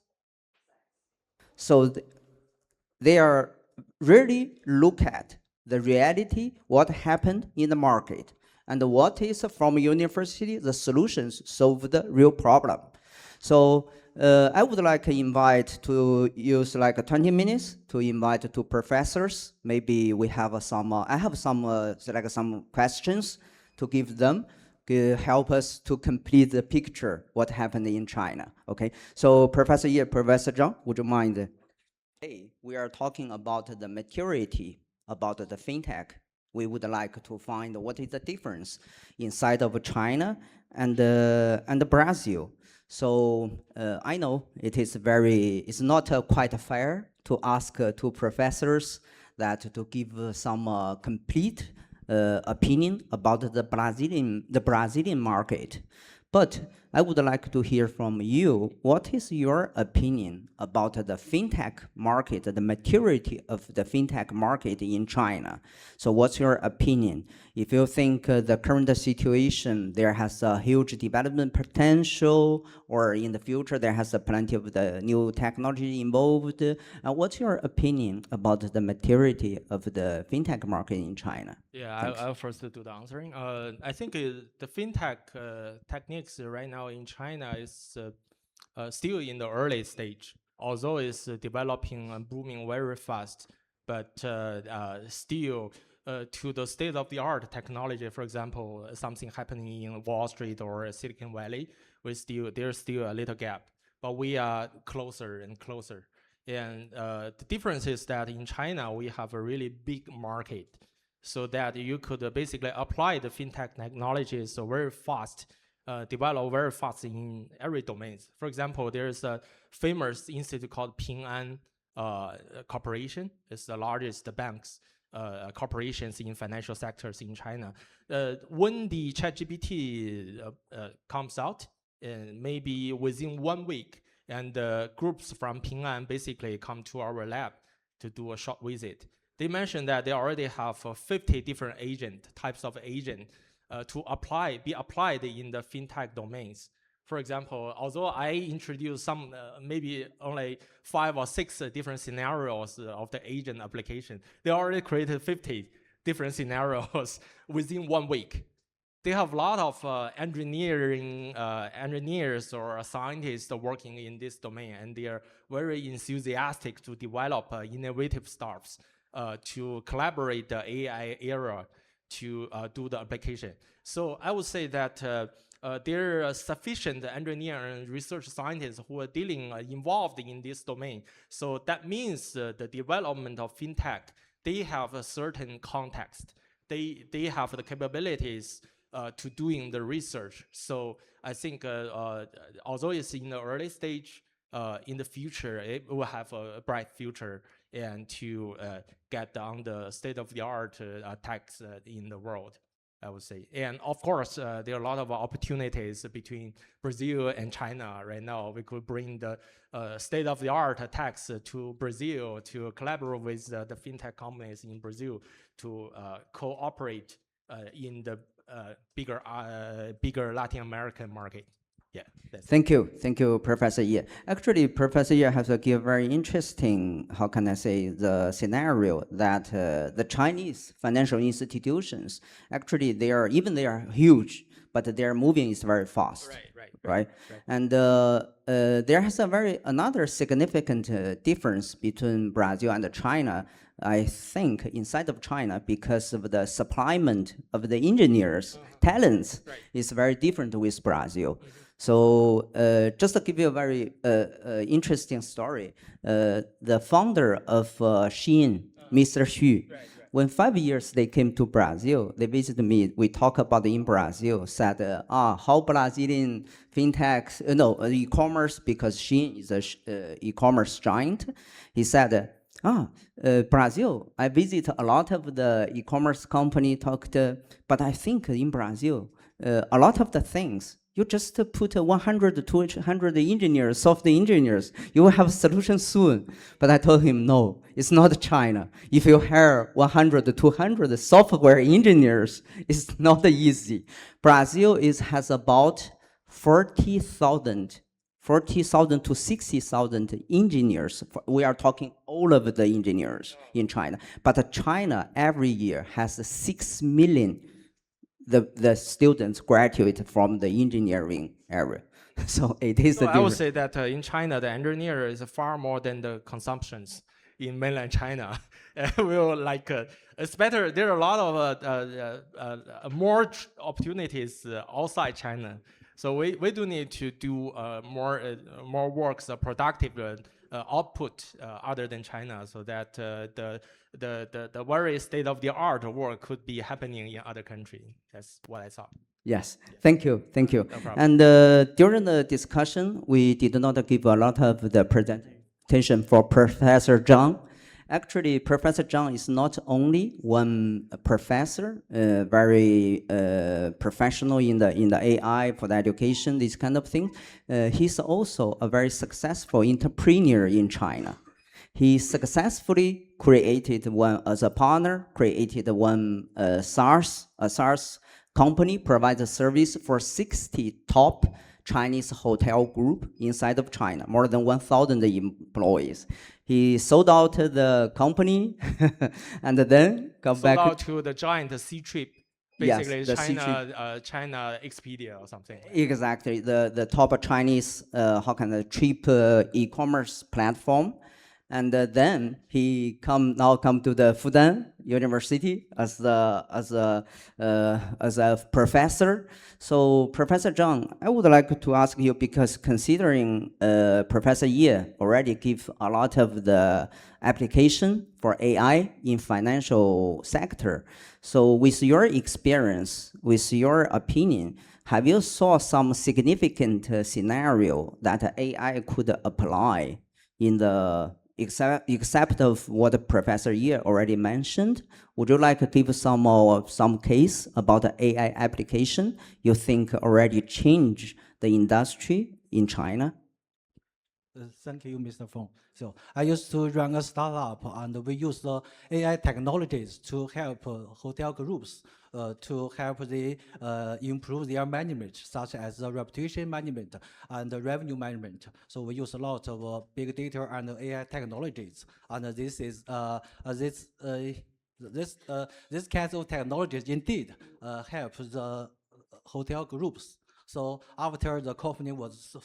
So they are really look at the reality, what happened in the market, and what is from university, the solutions solve the real problem. So I would like to invite to use like 20 minutes to invite two professors. Maybe we have some, I have some, like some questions to give them, to help us to complete the picture, what happened in China, okay? So Professor Ye, Professor Zhang, would you mind? Today, we are talking about the maturity about the fintech. We would like to find what is the difference inside of China and Brazil. So I know it's not quite fair to ask two professors that to give some complete opinion about the Brazilian market. But I would like to hear from you, what is your opinion about the fintech market, the maturity of the fintech market in China? So what's your opinion? If you think the current situation, there has a huge development potential, or in the future there has plenty of the new technology involved, what's your opinion about the maturity of the fintech market in China? Yeah, I'll first do the answering. I think the fintech techniques right now in China is still in the early stage, although it's developing and booming very fast, but still to the state-of-the-art technology, for example, something happening in Wall Street or Silicon Valley, there's still a little gap, but we are closer and closer. And the difference is that in China, we have a really big market, so that you could basically apply the fintech technologies very fast, develop very fast in every domain. For example, there's a famous institute called Ping An Corporation. It's the largest banks, corporations in financial sectors in China. When the ChatGPT comes out, maybe within 1 week, and groups from Ping An basically come to our lab to do a short visit. They mentioned that they already have 50 different types of agent to be applied in the fintech domains. For example, although I introduced some, maybe only 5 or 6 different scenarios of the agent application, they already created 50 different scenarios within 1 week. They have a lot of engineers or scientists working in this domain, and they are very enthusiastic to develop innovative startups to collaborate the AI era to do the application. So I would say that there are sufficient engineer and research scientists who are involved in this domain. So that means the development of fintech, they have a certain context. They have the capabilities to doing the research. So I think although it's in the early stage, in the future, it will have a bright future and to get on the state-of-the-art tax in the world, I would say. And of course, there are a lot of opportunities between Brazil and China right now. We could bring the state-of-the-art tax to Brazil to collaborate with the fintech companies in Brazil to cooperate in the bigger Latin American market. Yeah. Thank you, Professor Ye. Actually, Professor Ye has give very interesting, how can I say, the scenario that the Chinese financial institutions, actually they are huge, but their moving is very fast. Right. And there has another significant difference between Brazil and China. I think inside of China, because of the supplement of the engineers, talents is very different with Brazil. So just to give you a very interesting story, the founder of Shein, Mr. Xu, when 5 years they came to Brazil, they visited me. We talk about in Brazil, said, how Brazilian fintechs, e-commerce, because Shein is a e-commerce giant. He said, Brazil, I visit a lot of the e-commerce company, but I think in Brazil, a lot of the things, you just put 100 to 200 engineers, software engineers, you will have a solution soon. But I told him, no, it's not China. If you hire 100 to 200 software engineers, it's not easy. Brazil has about 40,000 to 60,000 engineers. We are talking all of the engineers in China. But China every year has 6 million the students graduate from the engineering area. So it is I would say that in China, the engineer is far more than the consumptions in mainland China. It's better. There are a lot of more opportunities outside China. So we do need to do more works, productive output other than China, so that the very state-of-the-art work could be happening in other countries. That's what I thought. Yes, thank you. No problem. And during the discussion, we did not give a lot of the presentation for Professor Zhang. Actually, Professor Zhang is not only one professor, very professional in the AI for the education, this kind of thing. He's also a very successful entrepreneur in China. He successfully created one as a partner, created one SaaS company, provides a service for 60 top Chinese hotel group inside of China, more than 1,000 employees. He sold out the company and then sold out to the giant C-Trip, basically yes, China Expedia or something. Exactly, the top Chinese cheap e-commerce platform. And then he come to the Fudan University as a professor. So Professor Zhang, I would like to ask you, because considering Professor Ye already give a lot of the application for AI in financial sector. So with your experience, with your opinion, have you saw some significant scenario that AI could apply in the except of what Professor Ye already mentioned? Would you like to give some case about the AI application you think already changed the industry in China? Thank you, Mr. Feng. So I used to run a startup, and we use the AI technologies to help hotel groups to help they improve their management, such as the reputation management and the revenue management. So we use a lot of big data and AI technologies, and this is this kinds of technologies indeed help the hotel groups. So after the company was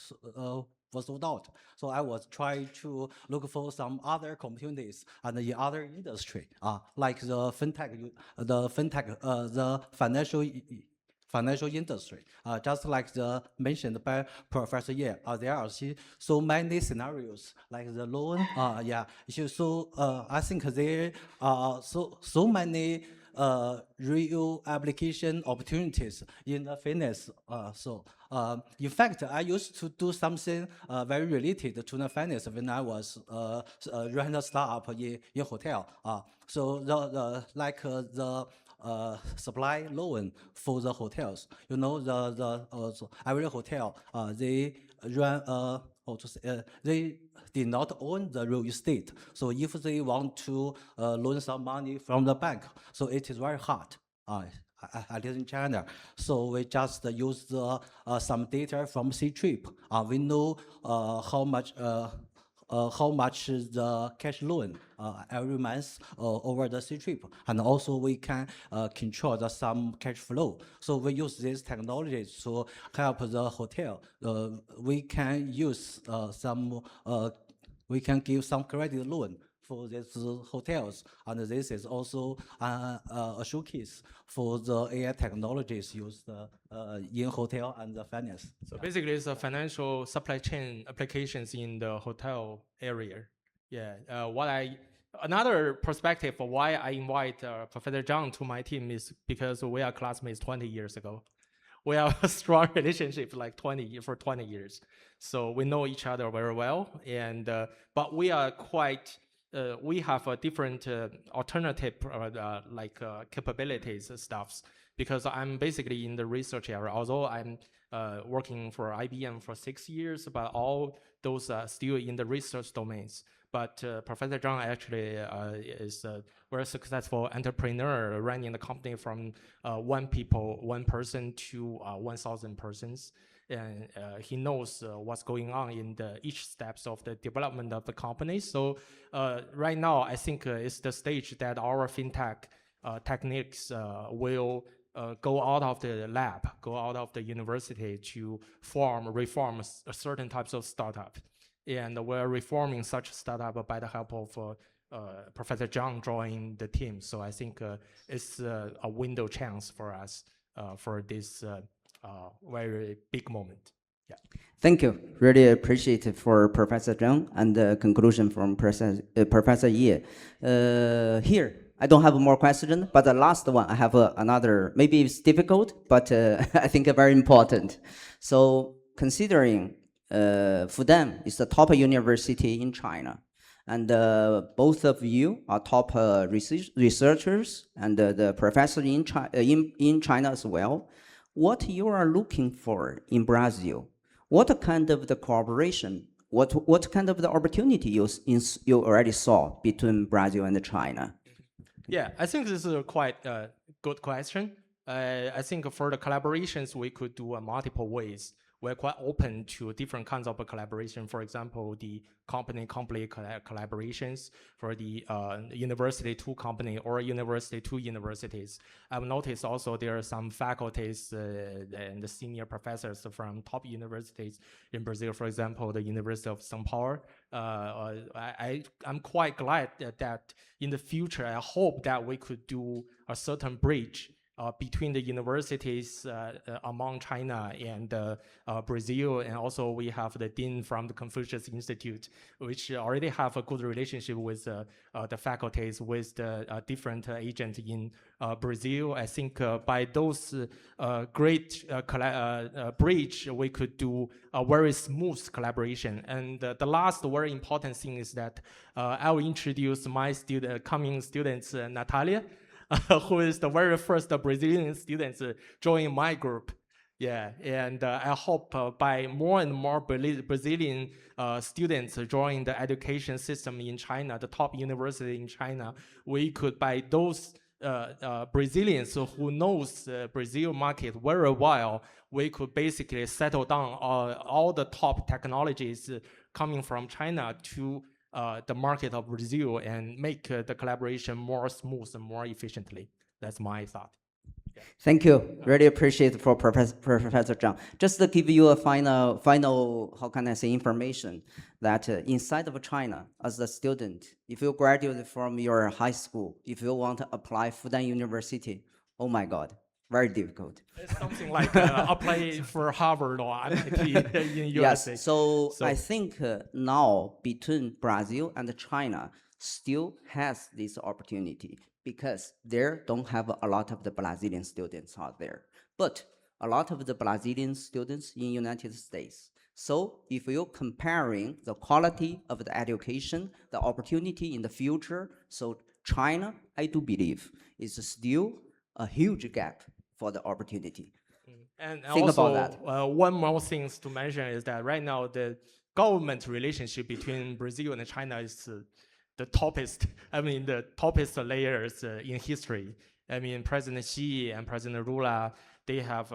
sold out, so I was trying to look for some other opportunities and in other industry, like the financial industry. Just like mentioned by Professor Ye, there are so many scenarios like the loan. So I think there are so many real application opportunities in the finance. So In fact, I used to do something very related to the finance when I was running a startup in hotel. So the supply loan for the hotels. You know, so every hotel they run they did not own the real estate. So if they want to loan some money from the bank, so it is very hard. I live in China, so we just use some data from C-Trip. We know how much is the cash loan every month over the C-Trip, and also we can control some cash flow. So we use these technologies to help the hotel. We can use we can give some credit loan for these hotels, and this is also a showcase for the AI technologies used in hotel and the finance. So basically, it's a financial supply chain applications in the hotel area. Yeah. Another perspective of why I invite Professor Zhang to my team is because we are classmates 20 years ago. We have a strong relationship like 20 years. So we know each other very well. And but we are quite we have a different alternative capabilities and stuffs, because I'm basically in the research area. Although I'm working for IBM for 6 years, but all those are still in the research domains. But Professor Zhang actually is a very successful entrepreneur, running the company from one person to 1,000 persons. And he knows what's going on in each steps of the development of the company. So right now, I think it's the stage that our fintech techniques will go out of the lab, go out of the university to reform certain types of startup. And we're reforming such startup by the help of Professor Zhang joining the team. So I think it's a window chance for us for this very big moment. Yeah. Thank you. Really appreciate it for Professor Zhang and the conclusion from Professor Ye. Here, I don't have more questions, but the last one, I have another, maybe it's difficult, but I think very important. So considering Fudan is the top university in China, and both of you are top researchers and the professor in China as well. What you are looking for in Brazil? What kind of the cooperation? What kind of the opportunity you already saw between Brazil and China? Yeah, I think this is a quite good question. I think for the collaborations, we could do multiple ways. We're quite open to different kinds of collaboration. For example, the company collaborations for the university to company or university to universities. I've noticed also there are some faculties and the senior professors from top universities in Brazil. For example, the University of São Paulo. I'm quite glad that in the future, I hope that we could do a certain bridge between the universities among China and Brazil, and also we have the dean from the Confucius Institute, which already have a good relationship with the faculties, with the different agents in Brazil. I think by those great bridge, we could do a very smooth collaboration. And the last very important thing is that I will introduce my coming students, Natalia, who is the very first Brazilian students joining my group. Yeah, and I hope by more and more Brazilian students join the education system in China, the top university in China, we could, by those Brazilians who knows Brazil market very well, we could basically settle down all the top technologies coming from China to the market of Brazil and make the collaboration more smooth and more efficiently. That's my thought. Yeah. Thank you. Really appreciate for Professor Zhang. Just to give you a final, how can I say, information that inside of China, as a student, if you graduate from your high school, if you want to apply Fudan University, oh my God, very difficult. It's something like apply for Harvard or MIT in USA. Yes, so I think now between Brazil and China still has this opportunity because there don't have a lot of the Brazilian students out there. But a lot of the Brazilian students in United States. So if you're comparing the quality of the education, the opportunity in the future, so China, I do believe, is still a huge gap for the opportunity. And Think also, about that. one more thing to mention is that right now the government relationship between Brazil and China is the toppest, the toppest layers in history. President Xi and President Lula, they have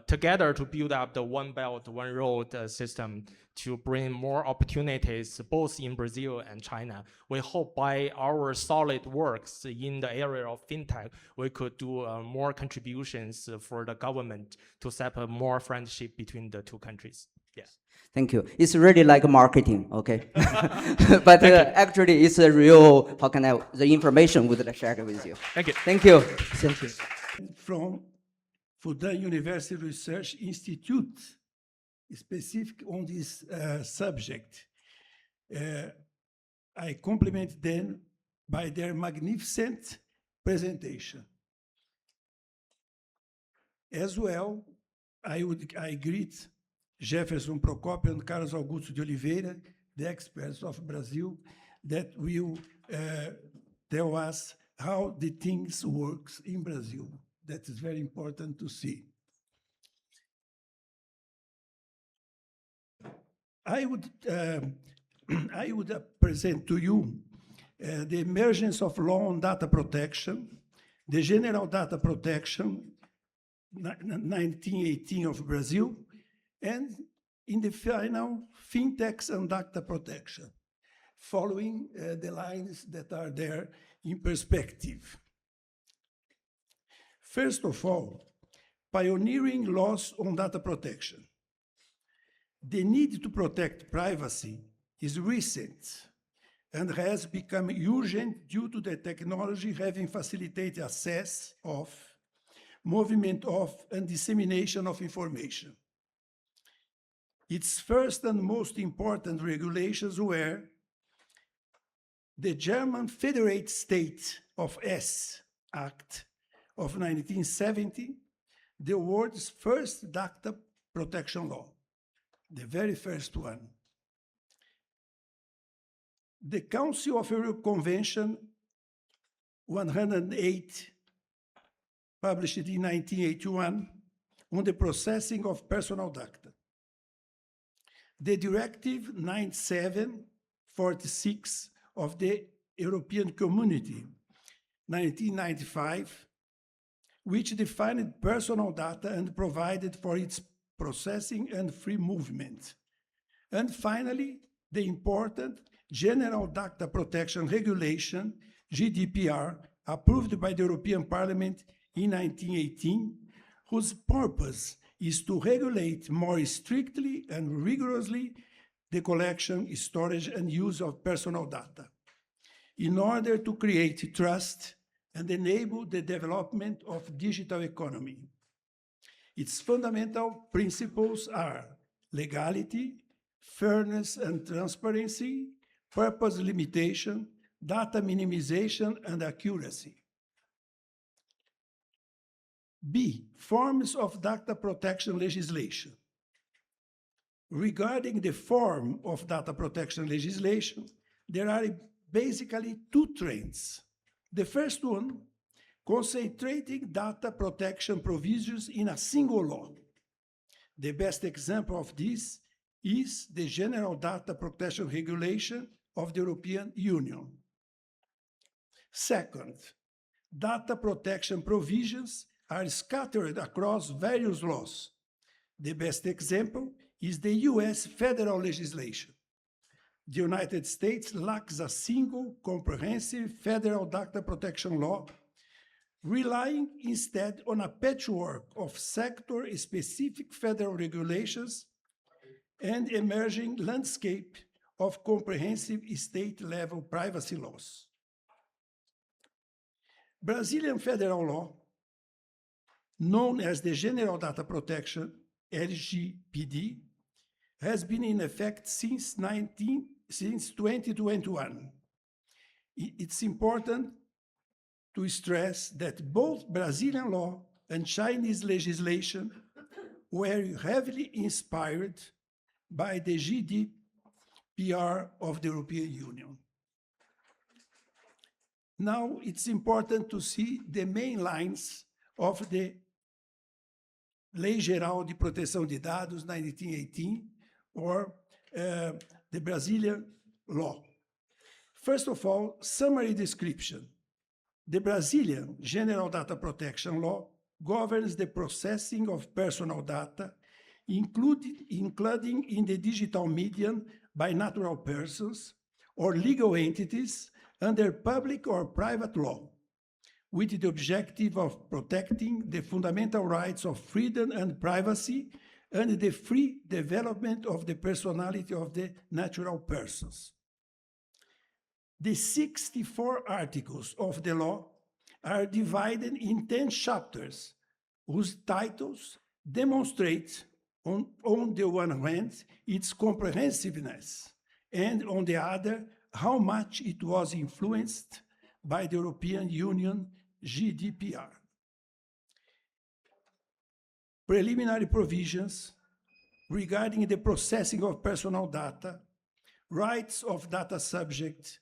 together to build up the One Belt, One Road system to bring more opportunities both in Brazil and China. We hope by our solid works in the area of fintech, we could do more contributions for the government to set up more friendship between the two countries. Yes. Thank you. It's really like marketing, okay? But actually, it's a real, the information would share it with you. Thank you. Thank you. Thank you. From Fudan University Research Institute, specific on this subject. I compliment them by their magnificent presentation. As well, I greet Jeferson Procópio and Carlos Augusto de Oliveira, the experts of Brazil, that will tell us how the things works in Brazil. That is very important to see. I would present to you the emergence of law on data protection, the general data protection, 1918 of Brazil, and in the final, fintechs and data protection, following the lines that are there in perspective. First of all, pioneering laws on data protection. The need to protect privacy is recent and has become urgent due to the technology having facilitated access of, movement of, and dissemination of information. Its first and most important regulations were the German Federate State of S Act of 1970, the world's first data protection law, the very first one. The Council of Europe Convention 108, published in 1981, on the processing of personal data. The Directive 97/46 of the European Community, 1995, which defined personal data and provided for its processing and free movement. And finally, the important General Data Protection Regulation, GDPR, approved by the European Parliament in 1918, whose purpose is to regulate more strictly and rigorously the collection, storage, and use of personal data in order to create trust and enable the development of digital economy. Its fundamental principles are legality, fairness and transparency, purpose limitation, data minimization, and accuracy. B, forms of data protection legislation. Regarding the form of data protection legislation, there are basically two trends. The first one, concentrating data protection provisions in a single law. The best example of this is the General Data Protection Regulation of the European Union. Second, data protection provisions are scattered across various laws. The best example is the US federal legislation. The United States lacks a single comprehensive federal data protection law, relying instead on a patchwork of sector-specific federal regulations and emerging landscape of comprehensive state-level privacy laws. Brazilian federal law, known as the General Data Protection, LGPD, has been in effect since 2021. It's important to stress that both Brazilian law and Chinese legislation were heavily inspired by the GDPR of the European Union. Now, it's important to see the main lines of the Lei Geral de Proteção de Dados, 1918, or the Brazilian law. First of all, summary description. The Brazilian General Data Protection Law governs the processing of personal data, including in the digital medium by natural persons or legal entities under public or private law, with the objective of protecting the fundamental rights of freedom and privacy and the free development of the personality of the natural persons. The 64 articles of the law are divided in 10 chapters, whose titles demonstrate, on the one hand, its comprehensiveness, and on the other, how much it was influenced by the European Union GDPR. Preliminary provisions regarding the processing of personal data, rights of data subject,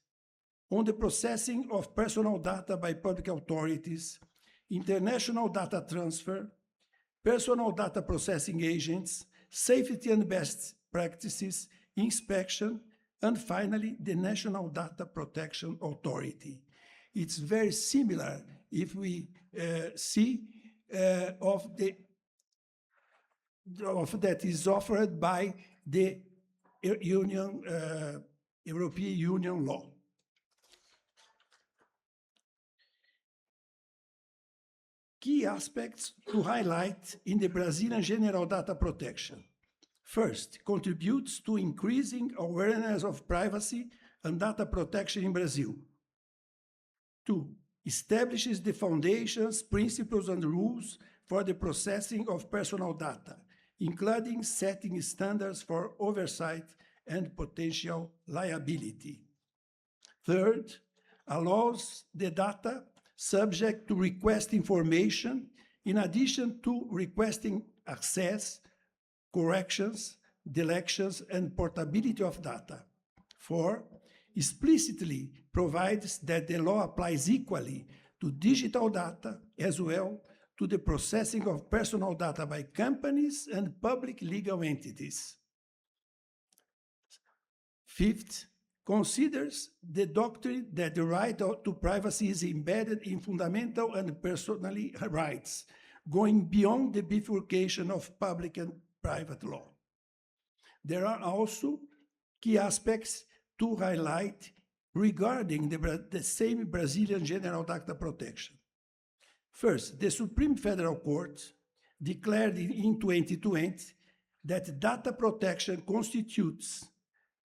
on the processing of personal data by public authorities, international data transfer, personal data processing agents, safety and best practices, inspection, and finally, the National Data Protection Authority. It's very similar if we see of that is offered by the European Union law. Key aspects to highlight in the Brazilian General Data Protection. First, contributes to increasing awareness of privacy and data protection in Brazil. 2, establishes the foundations, principles, and rules for the processing of personal data, including setting standards for oversight and potential liability. Third, allows the data subject to request information in addition to requesting access, corrections, deletions, and portability of data. 4, explicitly provides that the law applies equally to digital data as well to the processing of personal data by companies and public legal entities. 5th, considers the doctrine that the right to privacy is embedded in fundamental and personal rights, going beyond the bifurcation of public and private law. There are also key aspects to highlight regarding the same Brazilian General Data Protection. First, the Supreme Federal Court declared in 2020 that data protection constitutes,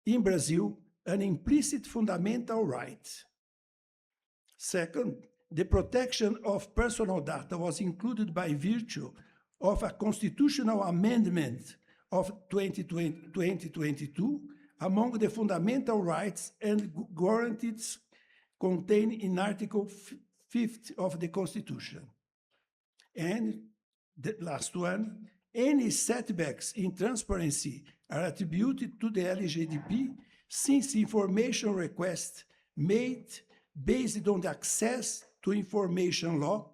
in Brazil, an implicit fundamental right. Second, the protection of personal data was included by virtue of a constitutional amendment of 2022 among the fundamental rights and guarantees contained in Article 5th of the Constitution. And the last one, any setbacks in transparency are attributed to the LGDP since information requests made based on the access to information law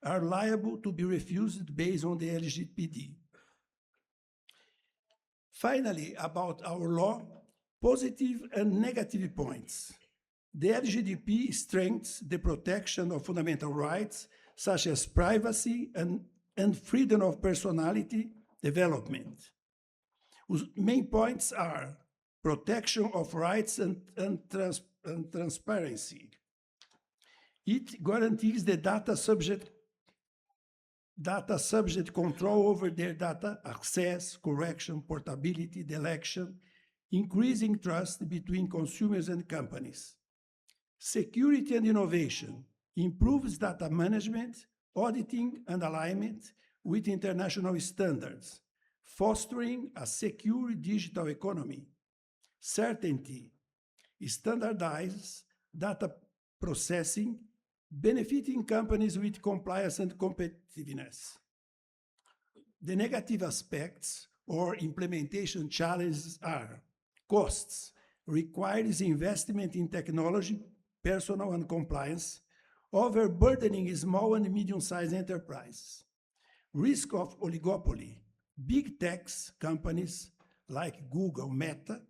are liable to be refused based on the LGPD. Finally, about our law, positive and negative points. The LGDP strengthens the protection of fundamental rights, such as privacy and freedom of personality development. Whose main points are protection of rights and transparency. It guarantees the data subject control over their data access, correction, portability, deletion, increasing trust between consumers and companies. Security and innovation improves data management, auditing, and alignment with international standards, fostering a secure digital economy. Certainty standardizes data processing benefiting companies with compliance and competitiveness. The negative aspects or implementation challenges are costs, requires investment in technology, personnel, and compliance, overburdening small and medium-sized enterprises, risk of oligopoly. Big tech companies like Google, Meta,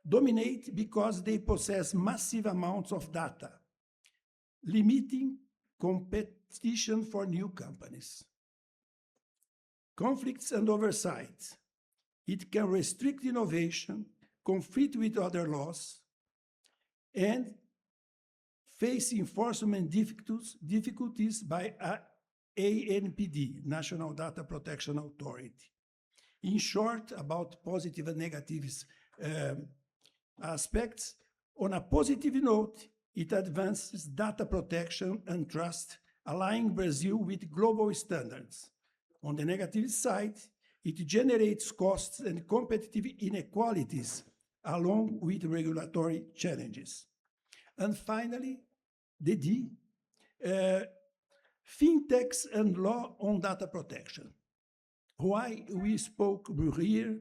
dominate because they possess massive amounts of data, limiting competition for new companies. Conflicts and oversight. It can restrict innovation, conflict with other laws, and face enforcement difficulties by ANPD, National Data Protection Authority. In short, about positive and negative aspects, on a positive note, it advances data protection and trust, aligning Brazil with global standards. On the negative side, it generates costs and competitive inequalities along with regulatory challenges. And finally, the D, fintechs and law on data protection. Why we spoke here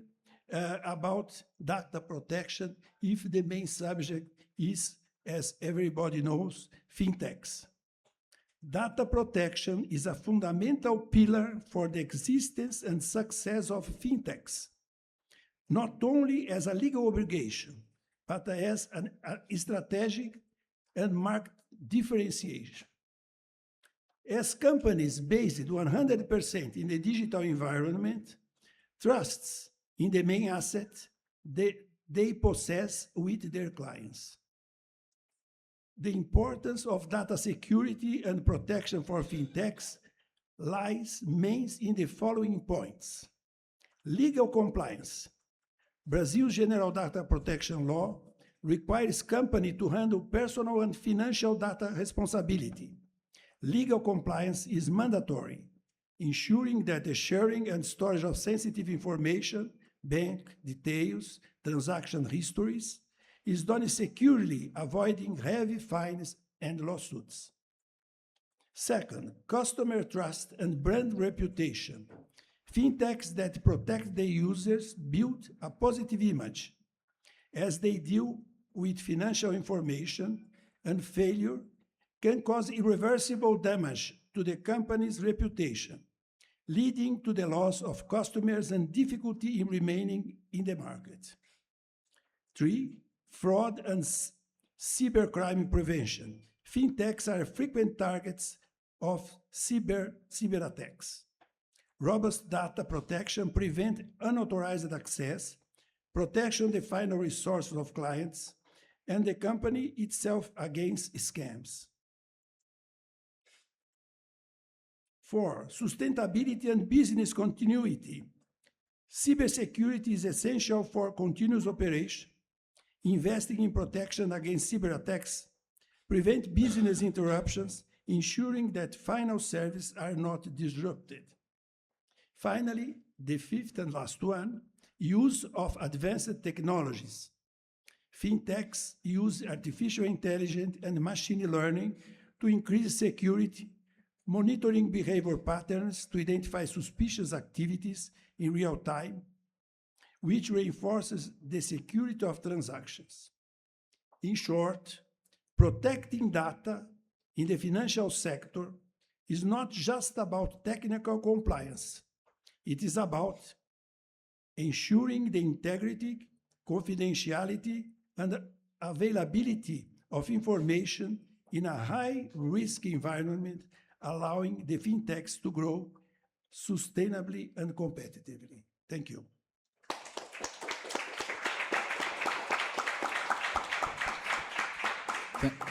about data protection if the main subject is, as everybody knows, fintechs. Data protection is a fundamental pillar for the existence and success of fintechs, not only as a legal obligation, but as a strategic and market differentiation. As companies based 100% in the digital environment, trusts in the main asset they possess with their clients. The importance of data security and protection for fintechs lies mainly in the following points. Legal compliance. Brazil's General Data Protection Law requires companies to handle personal and financial data responsibility. Legal compliance is mandatory, ensuring that the sharing and storage of sensitive information, bank details, transaction histories, is done securely, avoiding heavy fines and lawsuits. Second, customer trust and brand reputation. Fintechs that protect their users build a positive image as they deal with financial information, and failure can cause irreversible damage to the company's reputation, leading to the loss of customers and difficulty in remaining in the market. 3, fraud and cybercrime prevention. Fintechs are frequent targets of cyber attacks. Robust data protection prevents unauthorized access, protection the final resources of clients, and the company itself against scams. 4, sustainability and business continuity. Cybersecurity is essential for continuous operation. Investing in protection against cyber attacks prevent business interruptions, ensuring that final services are not disrupted. Finally, the 5th and last one, use of advanced technologies. Fintechs use artificial intelligence and machine learning to increase security, monitoring behavior patterns to identify suspicious activities in real time, which reinforces the security of transactions. In short, protecting data in the financial sector is not just about technical compliance. It is about ensuring the integrity, confidentiality, and availability of information in a high-risk environment, allowing the fintechs to grow sustainably and competitively. Thank you.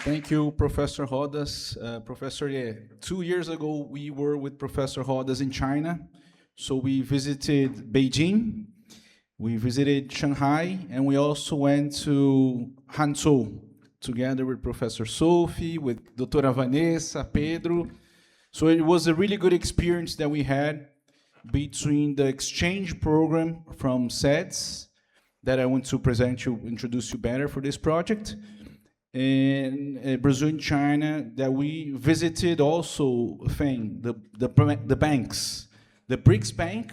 Thank you, Professor Rodas. Professor Ye, 2 years ago, we were with Professor Rodas in China. So we visited Beijing, we visited Shanghai, and we also went to Hangzhou, together with Professor Sophie, with Doutora Vanessa, Pedro. So it was a really good experience that we had between the exchange program from SEDS, that I want to present you, introduce you better for this project, in Brazil and China, that we visited also the banks, the BRICS Bank,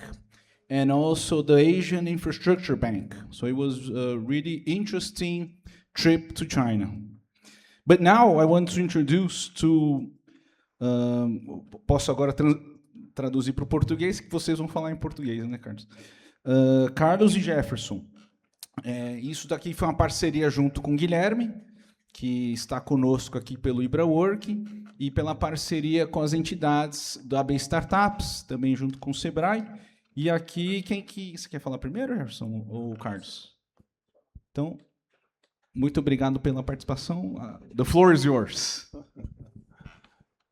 and also the Asian Infrastructure Bank. So it was a really interesting trip to China. But now I want to introduce to... posso agora traduzir para o português, que vocês vão falar em português, né, Carlos? Carlos e Jefferson. Isso daqui foi uma parceria junto com o Guilherme, que está conosco aqui pelo Ibrawork, e pela parceria com as entidades da AB Startups, também junto com o Sebrae. E aqui, você quer falar primeiro, Jefferson, ou Carlos? Então, muito obrigado pela participação. The floor is yours.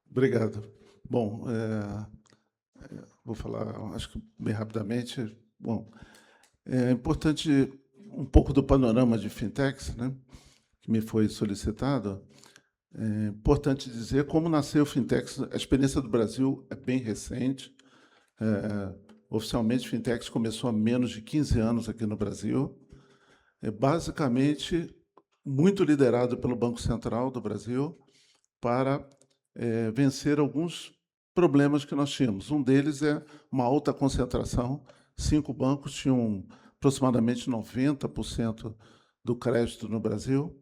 Obrigado. Bom, vou falar, acho que bem rapidamente. Bom, é importante um pouco do panorama de fintechs, né, que me foi solicitado. É importante dizer como nasceu o fintechs. A experiência do Brasil é bem recente. Oficialmente, fintechs começou há menos de 15 anos aqui no Brasil. É basicamente muito liderado pelo Banco Central do Brasil para vencer alguns problemas que nós tínhamos. Um deles é uma alta concentração. 5 bancos tinham aproximadamente 90% do crédito no Brasil,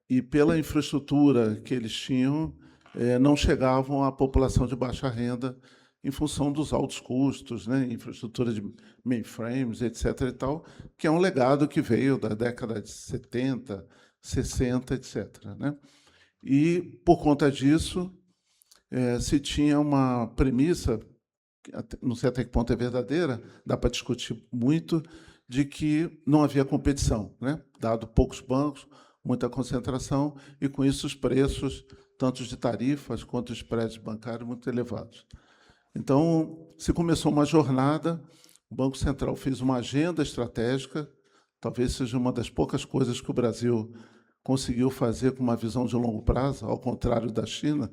e pela infraestrutura que eles tinham, não chegavam à população de baixa renda em função dos altos custos, né, infraestrutura de mainframes, etc. e tal, que é um legado que veio da década de 70, 60, etc. Né? E, por conta disso, se tinha uma premissa, não sei até que ponto é verdadeira, dá para discutir muito, de que não havia competição, né? Dado poucos bancos, muita concentração, e com isso os preços, tanto de tarifas quanto os spreads bancários, muito elevados. Então, se começou uma jornada, o Banco Central fez uma agenda estratégica, talvez seja uma das poucas coisas que o Brasil conseguiu fazer com uma visão de longo prazo, ao contrário da China,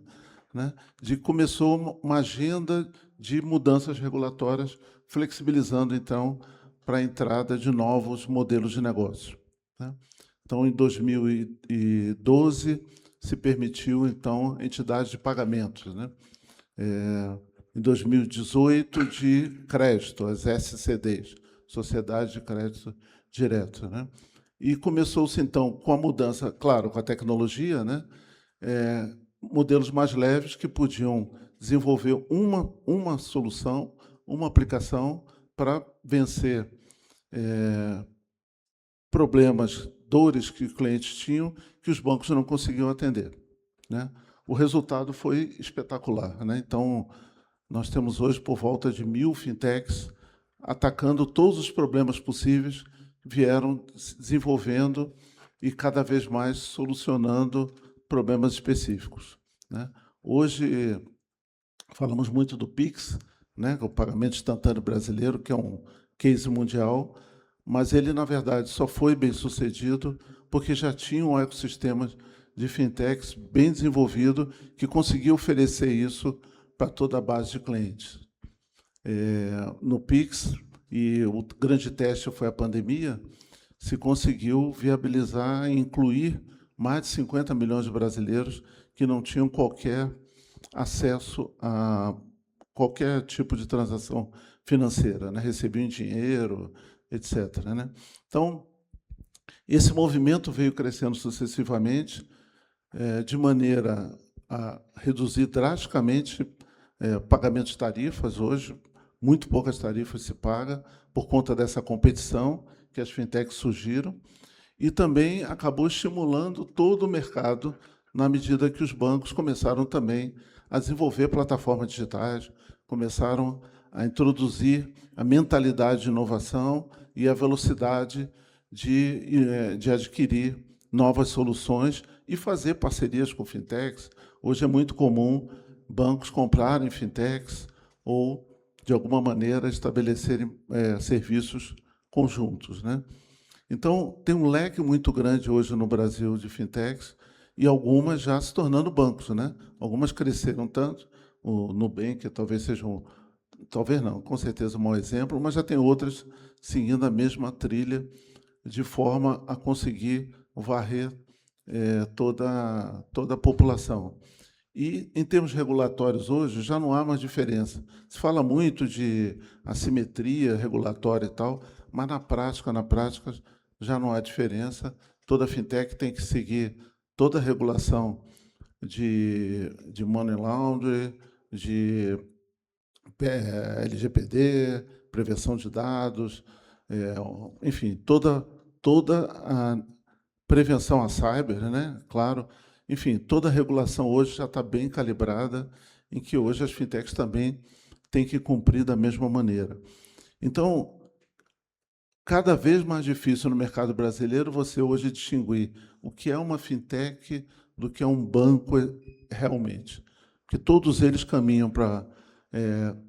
né, de que começou uma agenda de mudanças regulatórias, flexibilizando, então, para a entrada de novos modelos de negócio. Né? Então, em 2012, se permitiu, então, entidades de pagamentos. Né? Em 2018, de crédito, as SCDs, Sociedade de Crédito Direto. Né? E começou-se, então, com a mudança, claro, com a tecnologia, né? Modelos mais leves que podiam desenvolver uma solução, uma aplicação para vencer problemas, dores que os clientes tinham, que os bancos não conseguiam atender. Né? O resultado foi espetacular. Né? Então, nós temos hoje por volta de 1.000 fintechs atacando todos os problemas possíveis, vieram se desenvolvendo e cada vez mais solucionando problemas específicos. Né? Hoje, falamos muito do PIX, né, o pagamento instantâneo brasileiro, que é um case mundial, mas ele, na verdade, só foi bem-sucedido porque já tinha um ecossistema de fintechs bem desenvolvido que conseguia oferecer isso para toda a base de clientes. No PIX, e o grande teste foi a pandemia, se conseguiu viabilizar e incluir mais de 50 milhões de brasileiros que não tinham qualquer acesso a qualquer tipo de transação financeira, né? Recebiam dinheiro, etc. Né? Então, esse movimento veio crescendo sucessivamente, de maneira a reduzir drasticamente pagamento de tarifas. Hoje, muito poucas tarifas se pagam por conta dessa competição que as fintechs surgiram, e também acabou estimulando todo o mercado na medida que os bancos começaram também a desenvolver plataformas digitais, começaram a introduzir a mentalidade de inovação e a velocidade de adquirir novas soluções e fazer parcerias com fintechs. Hoje é muito comum bancos comprarem fintechs ou, de alguma maneira, estabelecerem serviços conjuntos. Né? Então, tem um leque muito grande hoje no Brasil de fintechs, e algumas já se tornando bancos. Né? Algumas cresceram tanto, o Nubank talvez seja talvez não, com certeza um mau exemplo, mas já tem outras seguindo a mesma trilha, de forma a conseguir varrer toda a população. E, em termos regulatórios, hoje, já não há mais diferença. Se fala muito de assimetria regulatória e tal, mas, na prática, já não há diferença. Toda fintech tem que seguir toda a regulação de money laundering, de LGPD, prevenção de dados, enfim, toda a prevenção a cyber, né? Claro. Enfim, toda a regulação hoje já está bem calibrada, em que hoje as fintechs também têm que cumprir da mesma maneira. Então, cada vez mais difícil no mercado brasileiro você hoje distinguir o que é uma fintech do que é um banco realmente. Porque todos eles caminham para,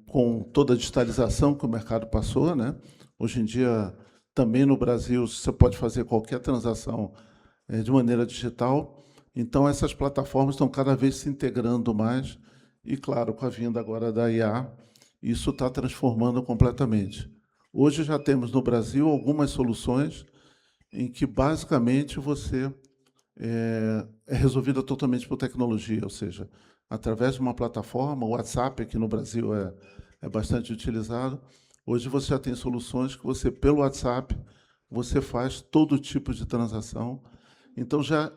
com toda a digitalização que o mercado passou, né? Hoje em dia, também no Brasil, você pode fazer qualquer transação de maneira digital. Então, essas plataformas estão cada vez se integrando mais e, claro, com a vinda agora da IA, isso está transformando completamente. Hoje já temos no Brasil algumas soluções em que, basicamente, você é resolvida totalmente por tecnologia, ou seja, através de uma plataforma, o WhatsApp aqui no Brasil é bastante utilizado. Hoje você já tem soluções que você, pelo WhatsApp, você faz todo tipo de transação. Então, já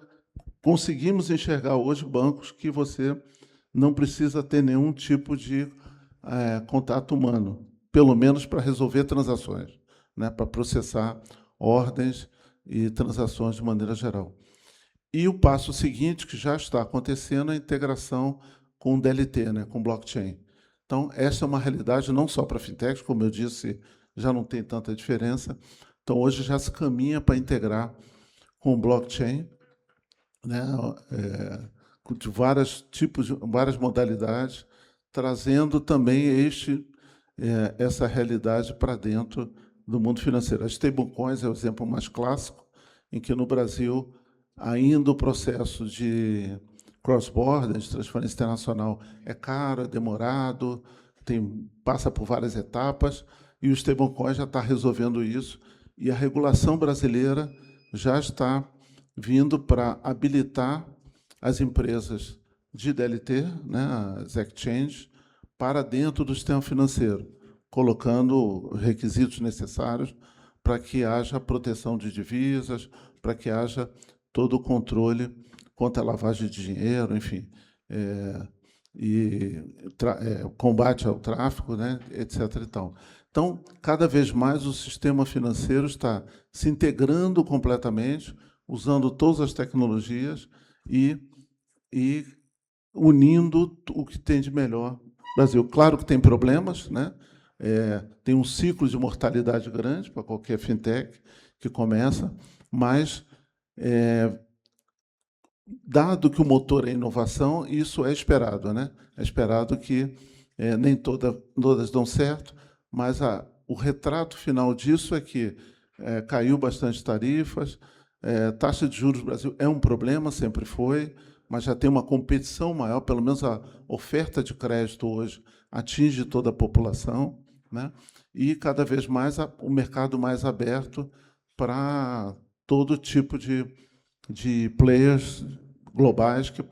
conseguimos enxergar hoje bancos que você não precisa ter nenhum tipo de contato humano, pelo menos para resolver transações, né, para processar ordens e transações de maneira geral. E o passo seguinte, que já está acontecendo, é a integração com o DLT, né, com blockchain. Então, essa é uma realidade não só para fintechs, como eu disse, já não tem tanta diferença. Então, hoje já se caminha para integrar com o blockchain, né, de várias modalidades, trazendo também essa realidade para dentro do mundo financeiro. As stablecoins é o exemplo mais clássico, em que no Brasil ainda o processo de cross-border, de transferência internacional, é caro, é demorado, passa por várias etapas, e o stablecoin já está resolvendo isso, e a regulação brasileira já está vindo para habilitar as empresas de DLT, né, as exchanges, para dentro do sistema financeiro, colocando requisitos necessários para que haja proteção de divisas, para que haja todo o controle contra a lavagem de dinheiro, enfim, combate ao tráfico, né, etc. E tal. Então, cada vez mais o sistema financeiro está se integrando completamente, usando todas as tecnologias e unindo o que tem de melhor no Brasil. Claro que tem problemas, né? Tem um ciclo de mortalidade grande para qualquer fintech que começa, mas, dado que o motor é inovação, isso é esperado, né? É esperado que nem todas dão certo, mas o retrato final disso é que caiu bastante tarifas, taxa de juros no Brasil é um problema, sempre foi, mas já tem uma competição maior, pelo menos a oferta de crédito hoje atinge toda a população, né? E, cada vez mais, o mercado mais aberto para todo tipo de players globais que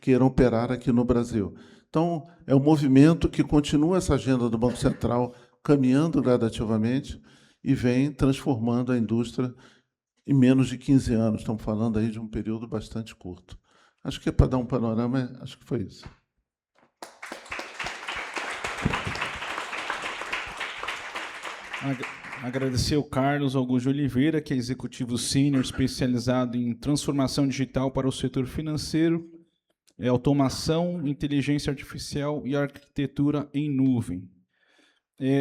queiram operar aqui no Brasil. Então, é um movimento que continua essa agenda do Banco Central caminhando gradativamente e vem transformando a indústria em menos de 15 anos. Estamos falando aí de um período bastante curto. Acho que para dar um panorama, acho que foi isso. Agradecer ao Carlos Augusto de Oliveira, que é executivo sênior especializado em transformação digital para o setor financeiro, automação, inteligência artificial e arquitetura em nuvem.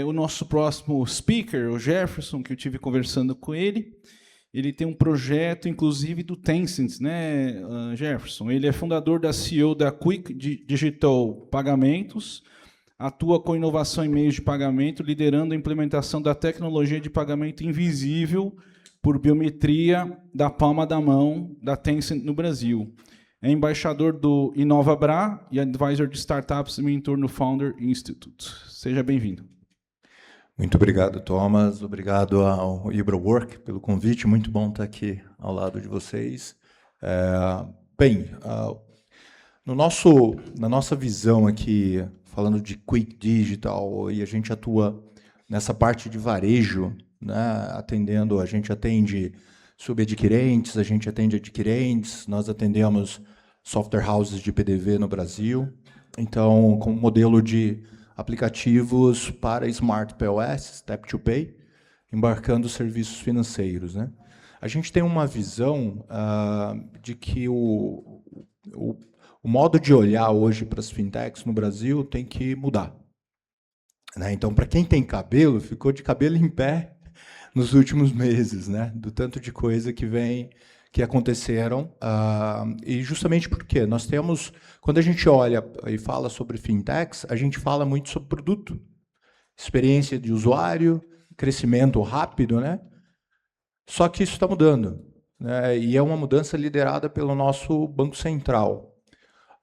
O nosso próximo speaker, o Jeferson, que eu tive conversando com ele tem um projeto, inclusive, do Tendências, né, Jefferson? Ele é fundador da CEO da Quick Digital Pagamentos, atua com inovação em meios de pagamento, liderando a implementação da tecnologia de pagamento invisível por biometria da palma da mão da Tencent no Brasil. É embaixador do InovaBra e advisor de startups e mentor no Founder Institute. Seja bem-vindo. Muito obrigado, Thomas. Obrigado ao Ibrawork pelo convite. Muito bom estar aqui ao lado de vocês. Bem, na nossa visão aqui, falando de Quick Digital, e a gente atua nessa parte de varejo, né, a gente atende subadquirentes, a gente atende adquirentes, nós atendemos software houses de PDV no Brasil, então, com modelo de aplicativos para Smart POS, Tap to Pay, embarcando serviços financeiros, né? A gente tem uma visão de que o modo de olhar hoje para as fintechs no Brasil tem que mudar, né? Então, para quem tem cabelo, ficou de cabelo em pé nos últimos meses, né? Do tanto de coisa que aconteceram, e justamente porque nós temos, quando a gente olha e fala sobre fintechs, a gente fala muito sobre produto, experiência de usuário, crescimento rápido, né? Só que isso está mudando, né? E é uma mudança liderada pelo nosso Banco Central,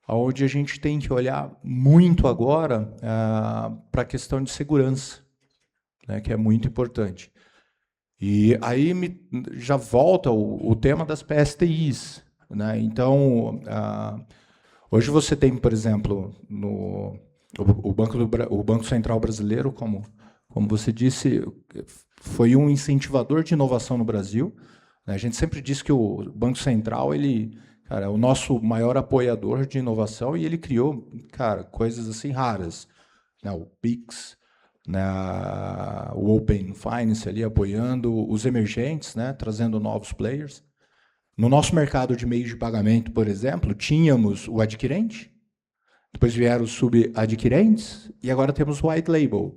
onde a gente tem que olhar muito agora para a questão de segurança, né? Que é muito importante. E aí já volta o tema das PSTIs, né? Então, hoje você tem, por exemplo, o Banco Central Brasileiro, como você disse, foi um incentivador de inovação no Brasil. A gente sempre diz que o Banco Central é o nosso maior apoiador de inovação e ele criou, coisas assim raras, né? O Pix, né, o Open Finance ali apoiando os emergentes, né, trazendo novos players. No nosso mercado de meios de pagamento, por exemplo, tínhamos o adquirente, depois vieram os subadquirentes e agora temos o white label.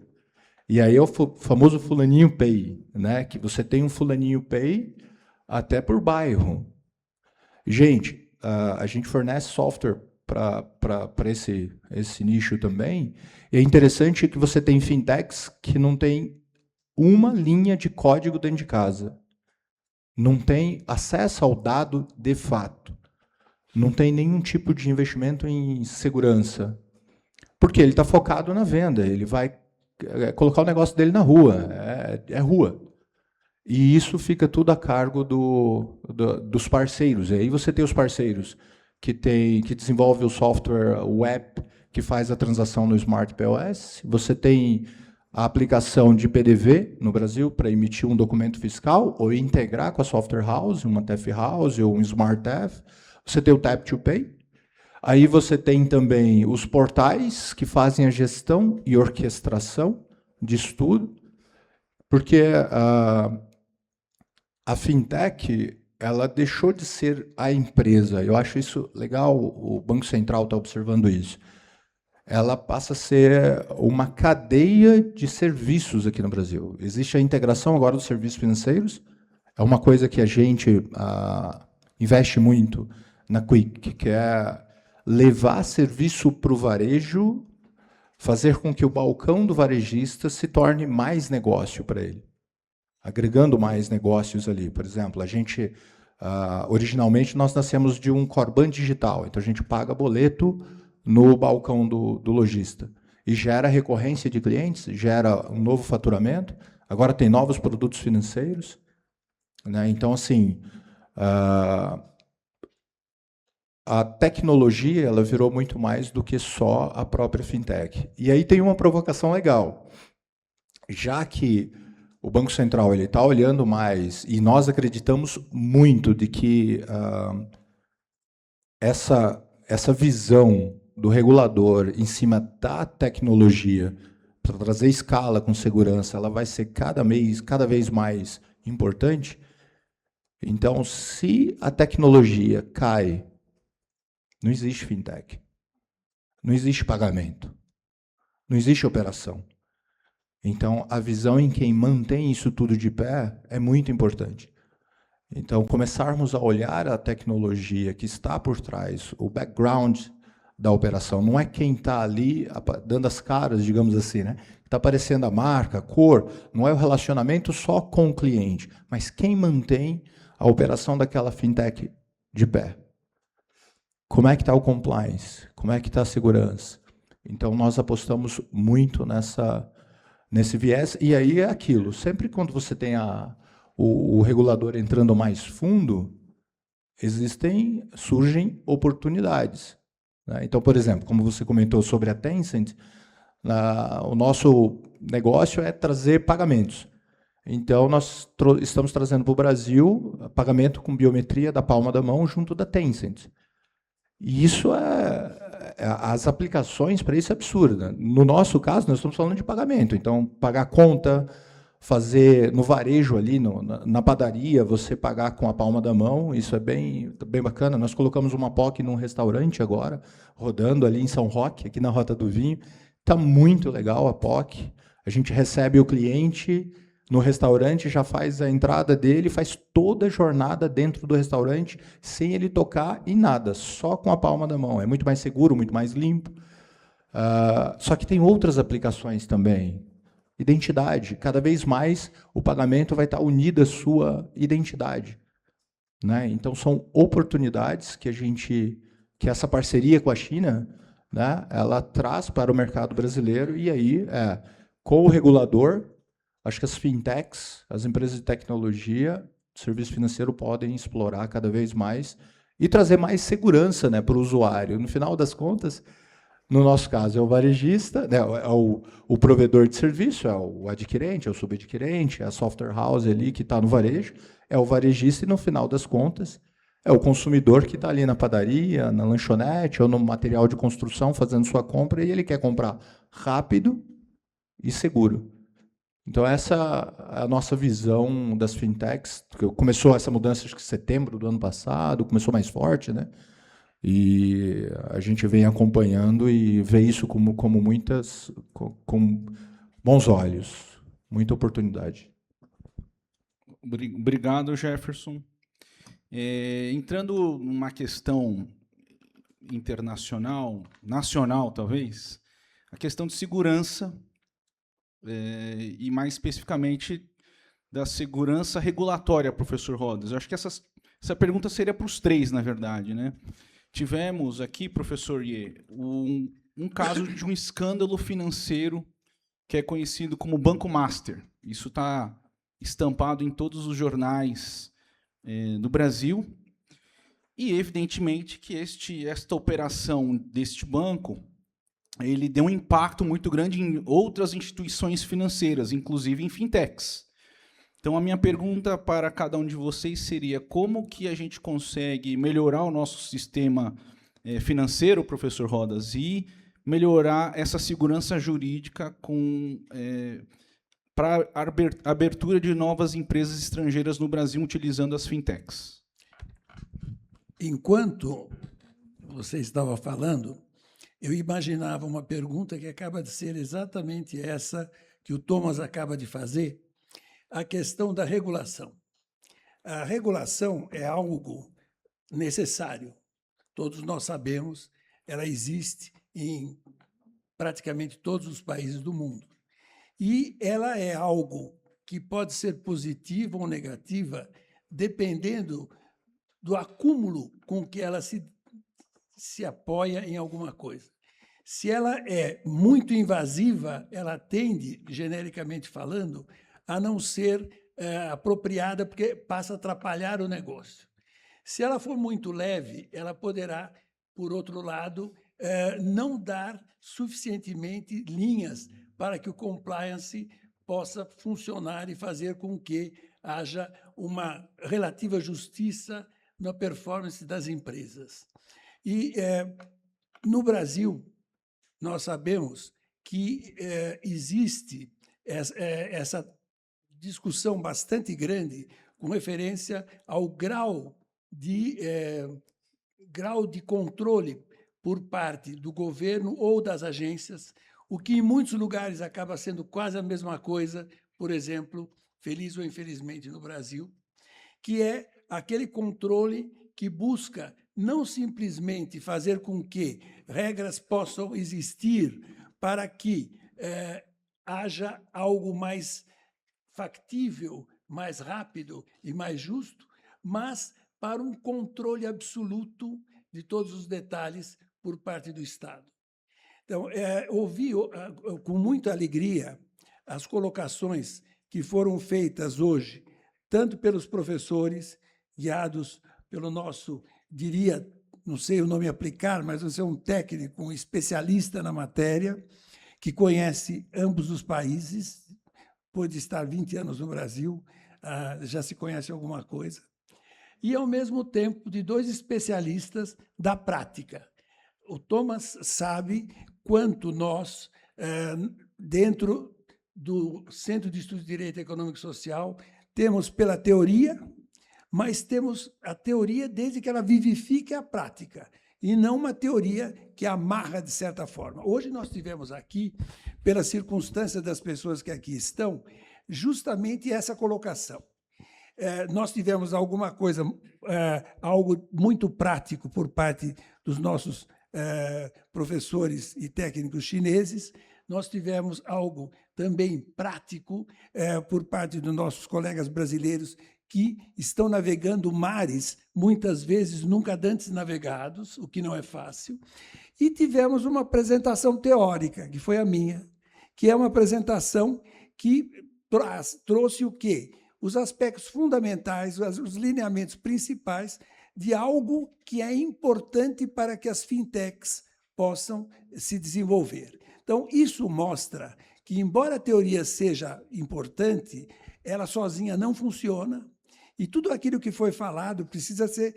E aí é o famoso fulaninho pay, né, que você tem um fulaninho pay até por bairro. Gente, a gente fornece software para esse nicho também. E é interessante que você tem fintechs que não tem uma linha de código dentro de casa. Não tem acesso ao dado de fato. Não tem nenhum tipo de investimento em segurança. Porque ele está focado na venda. Ele vai colocar o negócio dele na rua. É rua. E isso fica tudo a cargo dos parceiros. E aí você tem os parceiros que desenvolve o software web que faz a transação no Smart POS. Você tem a aplicação de PDV no Brasil para emitir um documento fiscal ou integrar com a software house, uma TEF house ou um Smart TEF. Você tem o Tap to Pay. Aí você tem também os portais que fazem a gestão e orquestração disso tudo, porque a fintech ela deixou de ser a empresa. Eu acho isso legal, o Banco Central está observando isso. Ela passa a ser uma cadeia de serviços aqui no Brasil. Existe a integração agora dos serviços financeiros, é uma coisa que a gente investe muito na Quick, que é levar serviço para o varejo, fazer com que o balcão do varejista se torne mais negócio para ele, agregando mais negócios ali. Por exemplo, a gente, originalmente, nós nascemos de um Corban digital, então a gente paga boleto no balcão do lojista, e gera recorrência de clientes, gera um novo faturamento, agora tem novos produtos financeiros, né? Então, assim, a tecnologia ela virou muito mais do que só a própria fintech. E aí tem uma provocação legal, já que o Banco Central está olhando mais, e nós acreditamos muito de que essa visão do regulador em cima da tecnologia para trazer escala com segurança, ela vai ser cada vez mais importante. Então, se a tecnologia cai, não existe fintech, não existe pagamento, não existe operação. Então, a visão em quem mantém isso tudo de pé é muito importante. Então, começarmos a olhar a tecnologia que está por trás, o background da operação, não é quem está ali dando as caras, digamos assim, né? Está aparecendo a marca, a cor, não é o relacionamento só com o cliente, mas quem mantém a operação daquela fintech de pé. Como é que está o compliance? Como é que está a segurança? Então, nós apostamos muito nesse viés, e aí é aquilo, sempre quando você tem o regulador entrando mais fundo, surgem oportunidades, né? Então, por exemplo, como você comentou sobre a Tencent, o nosso negócio é trazer pagamentos. Então, nós estamos trazendo para o Brasil pagamento com biometria da palma da mão junto da Tencent. E isso as aplicações para isso é absurda. No nosso caso, nós estamos falando de pagamento. Então, pagar conta, fazer no varejo ali, na padaria, você pagar com a palma da mão, isso é bem bacana. Nós colocamos uma POC num restaurante agora, rodando ali em São Roque, aqui na Rota do Vinho. Está muito legal a POC. A gente recebe o cliente no restaurante, já faz a entrada dele, faz toda a jornada dentro do restaurante, sem ele tocar em nada, só com a palma da mão. É muito mais seguro, muito mais limpo. Só que tem outras aplicações também. Identidade. Cada vez mais o pagamento vai estar unido à sua identidade, né? Então, são oportunidades que essa parceria com a China, né, ela traz para o mercado brasileiro, e aí, com o regulador, acho que as fintechs, as empresas de tecnologia, serviço financeiro podem explorar cada vez mais e trazer mais segurança, né, para o usuário. No final das contas, no nosso caso, é o varejista, né, é o provedor de serviço, é o adquirente, é o subadquirente, é a software house ali que está no varejo, é o varejista e, no final das contas, é o consumidor que está ali na padaria, na lanchonete ou no material de construção fazendo sua compra, e ele quer comprar rápido e seguro. Então, essa é a nossa visão das fintechs. Começou essa mudança, acho que em setembro do ano passado, começou mais forte, né? E a gente vem acompanhando e vê isso com bons olhos, muita oportunidade. Obrigado, Jefferson. Entrando numa questão internacional, nacional talvez, a questão de segurança, e mais especificamente da segurança regulatória, professor Rodas. Eu acho que essa pergunta seria para os três, na verdade, né? Tivemos aqui, professor Ye, um caso de um escândalo financeiro que é conhecido como Banco Master. Isso está estampado em todos os jornais do Brasil. E, evidentemente, que esta operação deste banco ele deu um impacto muito grande em outras instituições financeiras, inclusive em fintechs. Então, a minha pergunta para cada um de vocês seria: como que a gente consegue melhorar o nosso sistema financeiro, professor Rodas, e melhorar essa segurança jurídica para a abertura de novas empresas estrangeiras no Brasil utilizando as fintechs? Enquanto você estava falando, eu imaginava uma pergunta que acaba de ser exatamente essa que o Thomas acaba de fazer, a questão da regulação. A regulação é algo necessário. Todos nós sabemos, ela existe em praticamente todos os países do mundo. E ela é algo que pode ser positiva ou negativa, dependendo do acúmulo com que ela se apoia em alguma coisa. Se ela é muito invasiva, ela tende, genericamente falando, a não ser apropriada, porque passa a atrapalhar o negócio. Se ela for muito leve, ela poderá, por outro lado, não dar suficientemente linhas para que o compliance possa funcionar e fazer com que haja uma relativa justiça na performance das empresas. E, no Brasil, nós sabemos que existe essa discussão bastante grande com referência ao grau de controle por parte do governo ou das agências, o que em muitos lugares acaba sendo quase a mesma coisa, por exemplo, feliz ou infelizmente no Brasil, que é aquele controle que busca não simplesmente fazer com que regras possam existir para que haja algo mais factível, mais rápido e mais justo, mas para um controle absoluto de todos os detalhes por parte do Estado. Então, ouvi com muita alegria as colocações que foram feitas hoje, tanto pelos professores, guiados pelo nosso, diria, não sei o nome aplicar, mas você é um técnico, um especialista na matéria, que conhece ambos os países, pôde estar 20 anos no Brasil, já se conhece alguma coisa, e, ao mesmo tempo, de 2 especialistas da prática. O Thomas sabe quanto nós, dentro do Centro de Estudos de Direito Econômico e Social, temos pela teoria, mas temos a teoria desde que ela vivifique a prática, e não uma teoria que amarra de certa forma. Hoje nós tivemos aqui, pela circunstância das pessoas que aqui estão, justamente essa colocação. Nós tivemos alguma coisa, algo muito prático por parte dos nossos professores e técnicos chineses, nós tivemos algo também prático por parte dos nossos colegas brasileiros que estão navegando mares, muitas vezes nunca antes navegados, o que não é fácil, e tivemos uma apresentação teórica, que foi a minha, que é uma apresentação que trouxe o quê? Os aspectos fundamentais, os lineamentos principais de algo que é importante para que as fintechs possam se desenvolver. Então, isso mostra que, embora a teoria seja importante, ela sozinha não funciona, e tudo aquilo que foi falado precisa ser,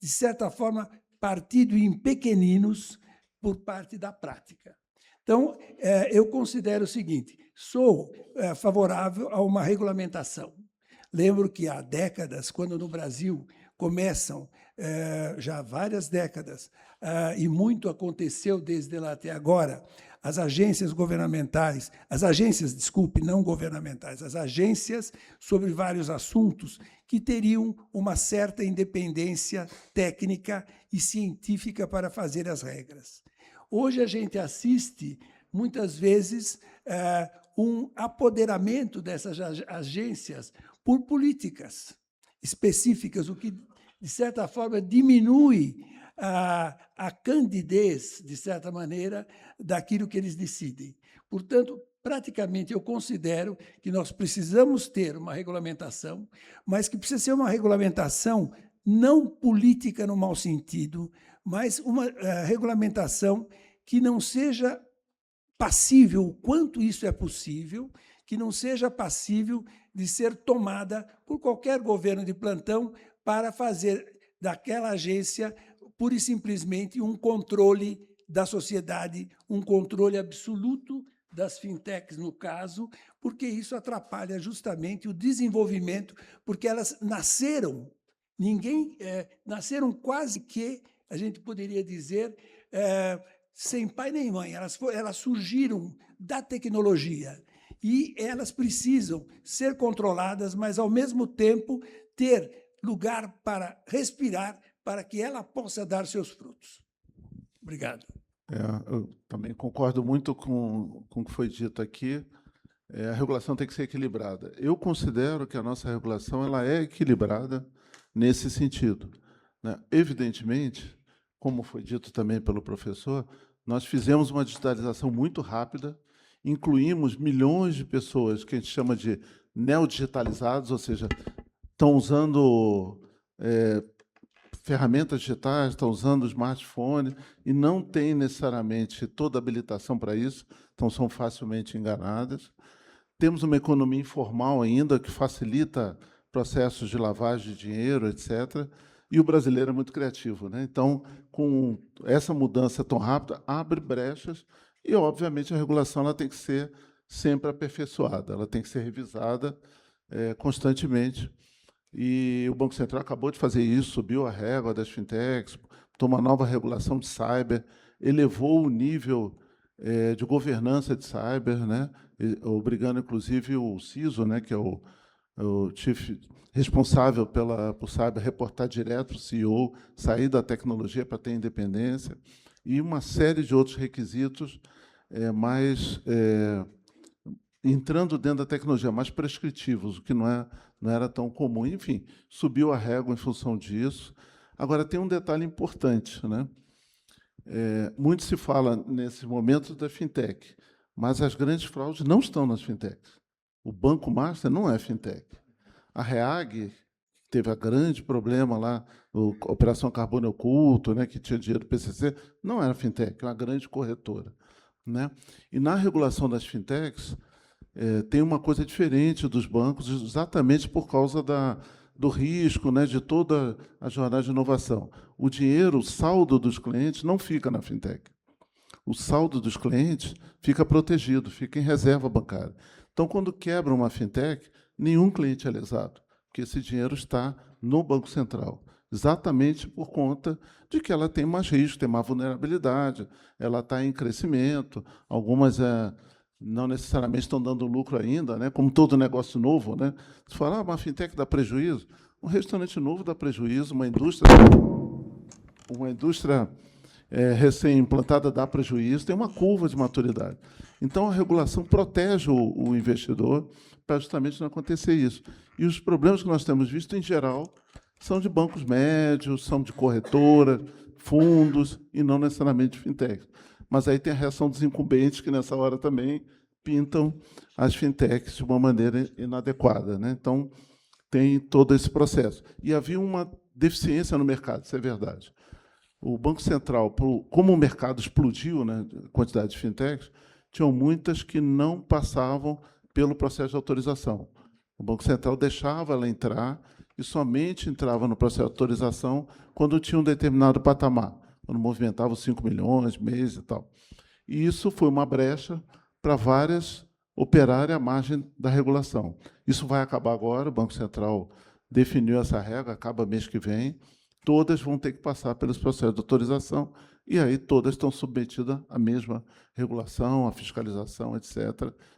de certa forma, partido em pequeninos por parte da prática. Então, eu considero o seguinte, sou favorável a uma regulamentação. Lembro que há décadas, quando no Brasil começam, já várias décadas, e muito aconteceu desde lá até agora, as agências governamentais, não governamentais, as agências sobre vários assuntos que teriam uma certa independência técnica e científica para fazer as regras. Hoje a gente assiste, muitas vezes, um apoderamento dessas agências por políticas específicas, o que, de certa forma, diminui a candidez, de certa maneira, daquilo que eles decidem. Portanto, praticamente, eu considero que nós precisamos ter uma regulamentação, mas que precisa ser uma regulamentação não política no mau sentido, mas uma regulamentação que não seja passível, o quanto isso é possível, que não seja passível de ser tomada por qualquer governo de plantão para fazer daquela agência, pura e simplesmente, um controle da sociedade, um controle absoluto das fintechs, no caso, porque isso atrapalha justamente o desenvolvimento, porque elas nasceram, nasceram quase que, a gente poderia dizer, sem pai nem mãe, elas surgiram da tecnologia, e elas precisam ser controladas, mas, ao mesmo tempo, ter lugar para respirar, para que ela possa dar seus frutos. Obrigado. Eu também concordo muito com o que foi dito aqui. A regulação tem que ser equilibrada. Eu considero que a nossa regulação ela é equilibrada nesse sentido, né? Evidentemente, como foi dito também pelo professor, nós fizemos uma digitalização muito rápida, incluímos milhões de pessoas que a gente chama de neodigitalizados, ou seja, estão usando ferramentas digitais, estão usando o smartphone e não têm necessariamente toda a habilitação para isso, então são facilmente enganadas. Temos uma economia informal ainda, que facilita processos de lavagem de dinheiro, etc. E o brasileiro é muito criativo, né? Então, com essa mudança tão rápida, abre brechas e, obviamente, a regulação ela tem que ser sempre aperfeiçoada, ela tem que ser revisada constantemente. E o Banco Central acabou de fazer isso, subiu a régua das fintechs, tomou uma nova regulação de cyber, elevou o nível de governança de cyber, né? Obrigando, inclusive, o CISO, né, que é o chief responsável por cyber, reportar direto para o CEO, sair da tecnologia para ter independência, e uma série de outros requisitos entrando dentro da tecnologia, mais prescritivos, o que não era tão comum. Enfim, subiu a régua em função disso. Agora, tem um detalhe importante, né? Muito se fala, nesse momento, da fintech, mas as grandes fraudes não estão nas fintechs. O Banco Master não é fintech. A REAG, teve a grande problema lá, a Operação Carbono Oculto, né, que tinha dinheiro do PCC, não era fintech, era uma grande corretora, né? E na regulação das fintechs, tem uma coisa diferente dos bancos, exatamente por causa do risco, né, de toda a jornada de inovação. O dinheiro, o saldo dos clientes, não fica na fintech. O saldo dos clientes fica protegido, fica em reserva bancária. Então, quando quebra uma fintech, nenhum cliente é lesado, porque esse dinheiro está no Banco Central, exatamente por conta de que ela tem mais risco, tem mais vulnerabilidade, ela está em crescimento, algumas não necessariamente estão dando lucro ainda, né? Como todo negócio novo, né? Se falar, uma fintech dá prejuízo, um restaurante novo dá prejuízo, uma indústria recém-implantada dá prejuízo, tem uma curva de maturidade. Então, a regulação protege o investidor para justamente não acontecer isso. E os problemas que nós temos visto, em geral, são de bancos médios, são de corretoras, fundos, e não necessariamente de fintechs. Mas aí tem a reação dos incumbentes, que nessa hora também pintam as fintechs de uma maneira inadequada, né? Então, tem todo esse processo. E havia uma deficiência no mercado, isso é verdade. O Banco Central, como o mercado explodiu, né, a quantidade de fintechs, tinham muitas que não passavam pelo processo de autorização. O Banco Central deixava ela entrar e somente entrava no processo de autorização quando tinha um determinado patamar, quando movimentava os 5 milhões, mês e tal. E isso foi uma brecha para várias operarem à margem da regulação. Isso vai acabar agora, o Banco Central definiu essa regra, acaba mês que vem, todas vão ter que passar pelos processos de autorização, e aí todas estão submetidas à mesma regulação, à fiscalização, etc.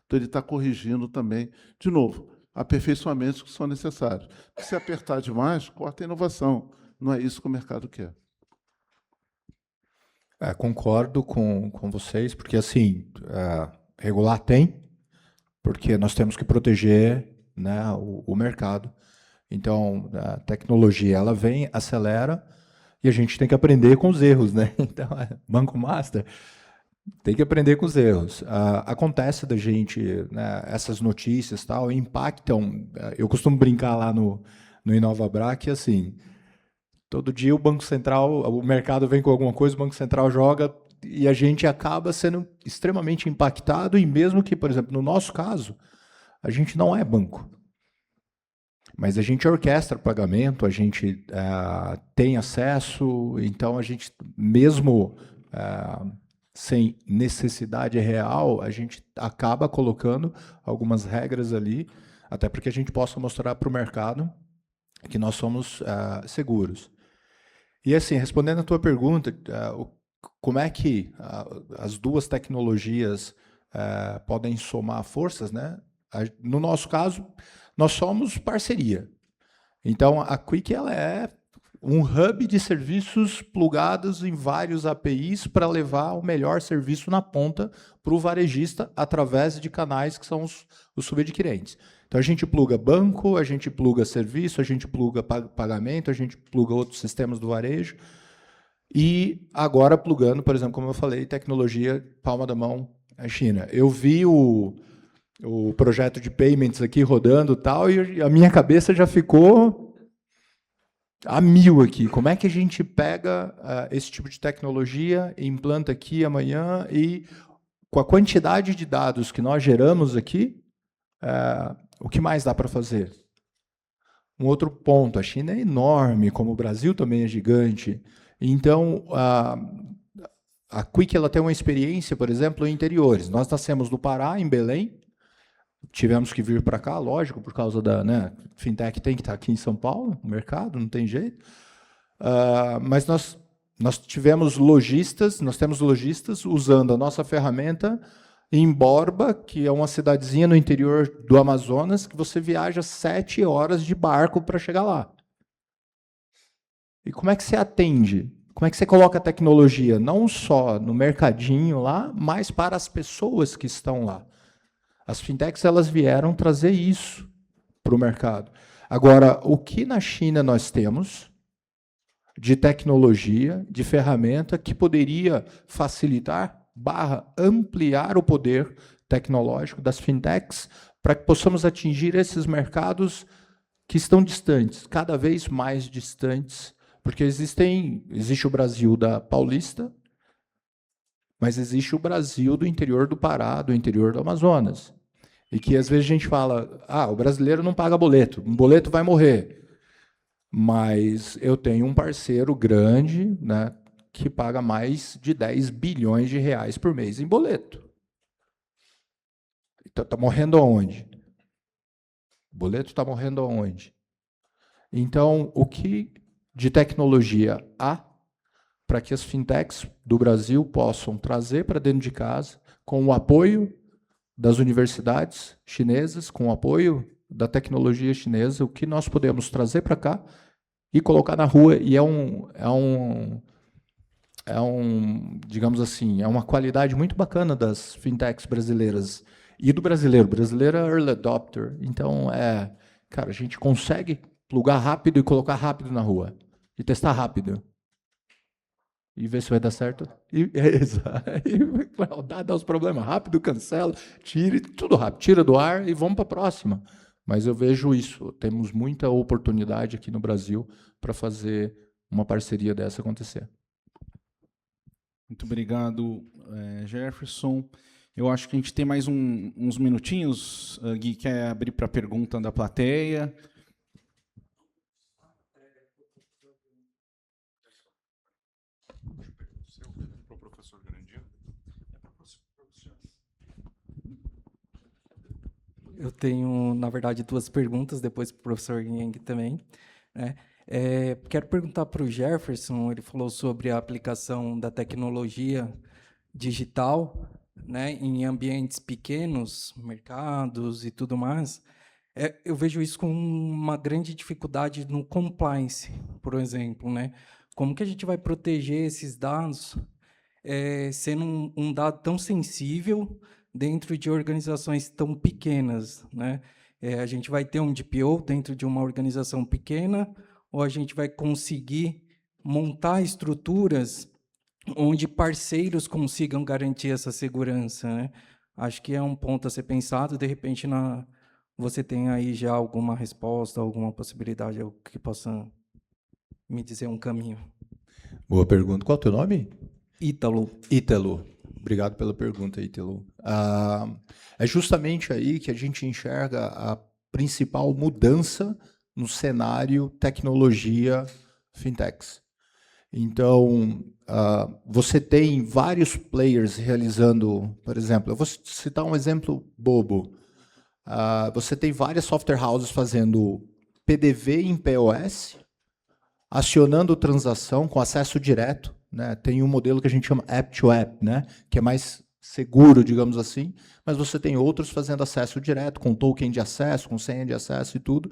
Então, ele está corrigindo também, de novo, aperfeiçoamentos que são necessários. Se apertar demais, corta a inovação. Não é isso que o mercado quer. Concordo com vocês, porque, assim, regular tem, porque nós temos que proteger, né, o mercado. Então, a tecnologia, ela vem, acelera, e a gente tem que aprender com os erros, né? Então, Banco Master tem que aprender com os erros. Acontece da gente, né, essas notícias tal, impactam. Eu costumo brincar lá no Inovabra que, assim, todo dia o Banco Central, o mercado vem com alguma coisa, o Banco Central joga, e a gente acaba sendo extremamente impactado, e mesmo que, por exemplo, no nosso caso, a gente não é banco. Mas a gente orquestra pagamento, a gente tem acesso, então a gente, mesmo sem necessidade real, a gente acaba colocando algumas regras ali, até para que a gente possa mostrar para o mercado que nós somos seguros. E assim, respondendo a tua pergunta, como é que as duas tecnologias podem somar forças, né? No nosso caso, nós somos parceria. Então, a Quick ela é um hub de serviços plugados em vários APIs para levar o melhor serviço na ponta para o varejista através de canais que são os subadquirentes. Então, a gente pluga banco, a gente pluga serviço, a gente pluga pagamento, a gente pluga outros sistemas do varejo. E agora plugando, por exemplo, como eu falei, tecnologia palma da mão à China. Eu vi o projeto de payments aqui rodando e tal, e a minha cabeça já ficou a mil aqui. Como é que a gente pega esse tipo de tecnologia e implanta aqui amanhã, e com a quantidade de dados que nós geramos aqui, o que mais dá para fazer? Um outro ponto, a China é enorme, como o Brasil também é gigante. Então, a Quick ela tem uma experiência, por exemplo, em interiores. Nós nascemos no Pará, em Belém, tivemos que vir para cá, lógico, por causa da fintech tem que estar aqui em São Paulo, no mercado, não tem jeito. Mas nós temos lojistas usando a nossa ferramenta em Borba, que é uma cidadezinha no interior do Amazonas, que você viaja 7 horas de barco para chegar lá. E como é que você atende? Como é que você coloca a tecnologia não só no mercadinho lá, mas para as pessoas que estão lá? As fintechs elas vieram trazer isso para o mercado. Agora, o que na China nós temos de tecnologia, de ferramenta que poderia facilitar, ampliar o poder tecnológico das fintechs para que possamos atingir esses mercados que estão distantes, cada vez mais distantes, porque existe o Brasil da Paulista, mas existe o Brasil do interior do Pará, do interior do Amazonas. E que, às vezes, a gente fala, o brasileiro não paga boleto, um boleto vai morrer. Mas eu tenho um parceiro grande, né, que paga mais de 10 bilhões de reais por mês em boleto. Então, está morrendo aonde? O boleto está morrendo aonde? Então, o que de tecnologia há para que as fintechs do Brasil possam trazer para dentro de casa, com o apoio das universidades chinesas, com o apoio da tecnologia chinesa, o que nós podemos trazer para cá e colocar na rua, e digamos assim, é uma qualidade muito bacana das fintechs brasileiras e do brasileiro. O brasileiro é early adopter, então cara, a gente consegue plugar rápido e colocar rápido na rua e testar rápido e ver se vai dar certo. Dá os problemas rápido, cancela, tira tudo rápido, tira do ar e vamos para a próxima. Mas eu vejo isso, temos muita oportunidade aqui no Brasil para fazer uma parceria dessa acontecer. Muito obrigado, Jefferson. Eu acho que a gente tem mais uns minutinhos. Gui, quer abrir para a pergunta da plateia? Para o professor Grandino. Eu tenho, na verdade, duas perguntas, depois para o professor Yang também, né? Quero perguntar para o Jefferson, ele falou sobre a aplicação da tecnologia digital, né, em ambientes pequenos, mercados e tudo mais. Eu vejo isso com uma grande dificuldade no compliance, por exemplo, né? Como que a gente vai proteger esses dados sendo um dado tão sensível dentro de organizações tão pequenas, né? A gente vai ter um DPO dentro de uma organização pequena, ou a gente vai conseguir montar estruturas onde parceiros consigam garantir essa segurança, né? Acho que é um ponto a ser pensado. De repente, você tem aí já alguma resposta, alguma possibilidade, algo que possa me dizer um caminho. Boa pergunta. Qual é o teu nome? Ítalo. Ítalo. Obrigado pela pergunta, Ítalo. É justamente aí que a gente enxerga a principal mudança no cenário tecnologia fintechs. Então, você tem vários players realizando, por exemplo, eu vou citar um exemplo bobo. Você tem várias software houses fazendo PDV em POS, acionando transação com acesso direto, né? Tem um modelo que a gente chama app-to-app, né? Que é mais seguro, digamos assim, mas você tem outros fazendo acesso direto, com token de acesso, com senha de acesso e tudo.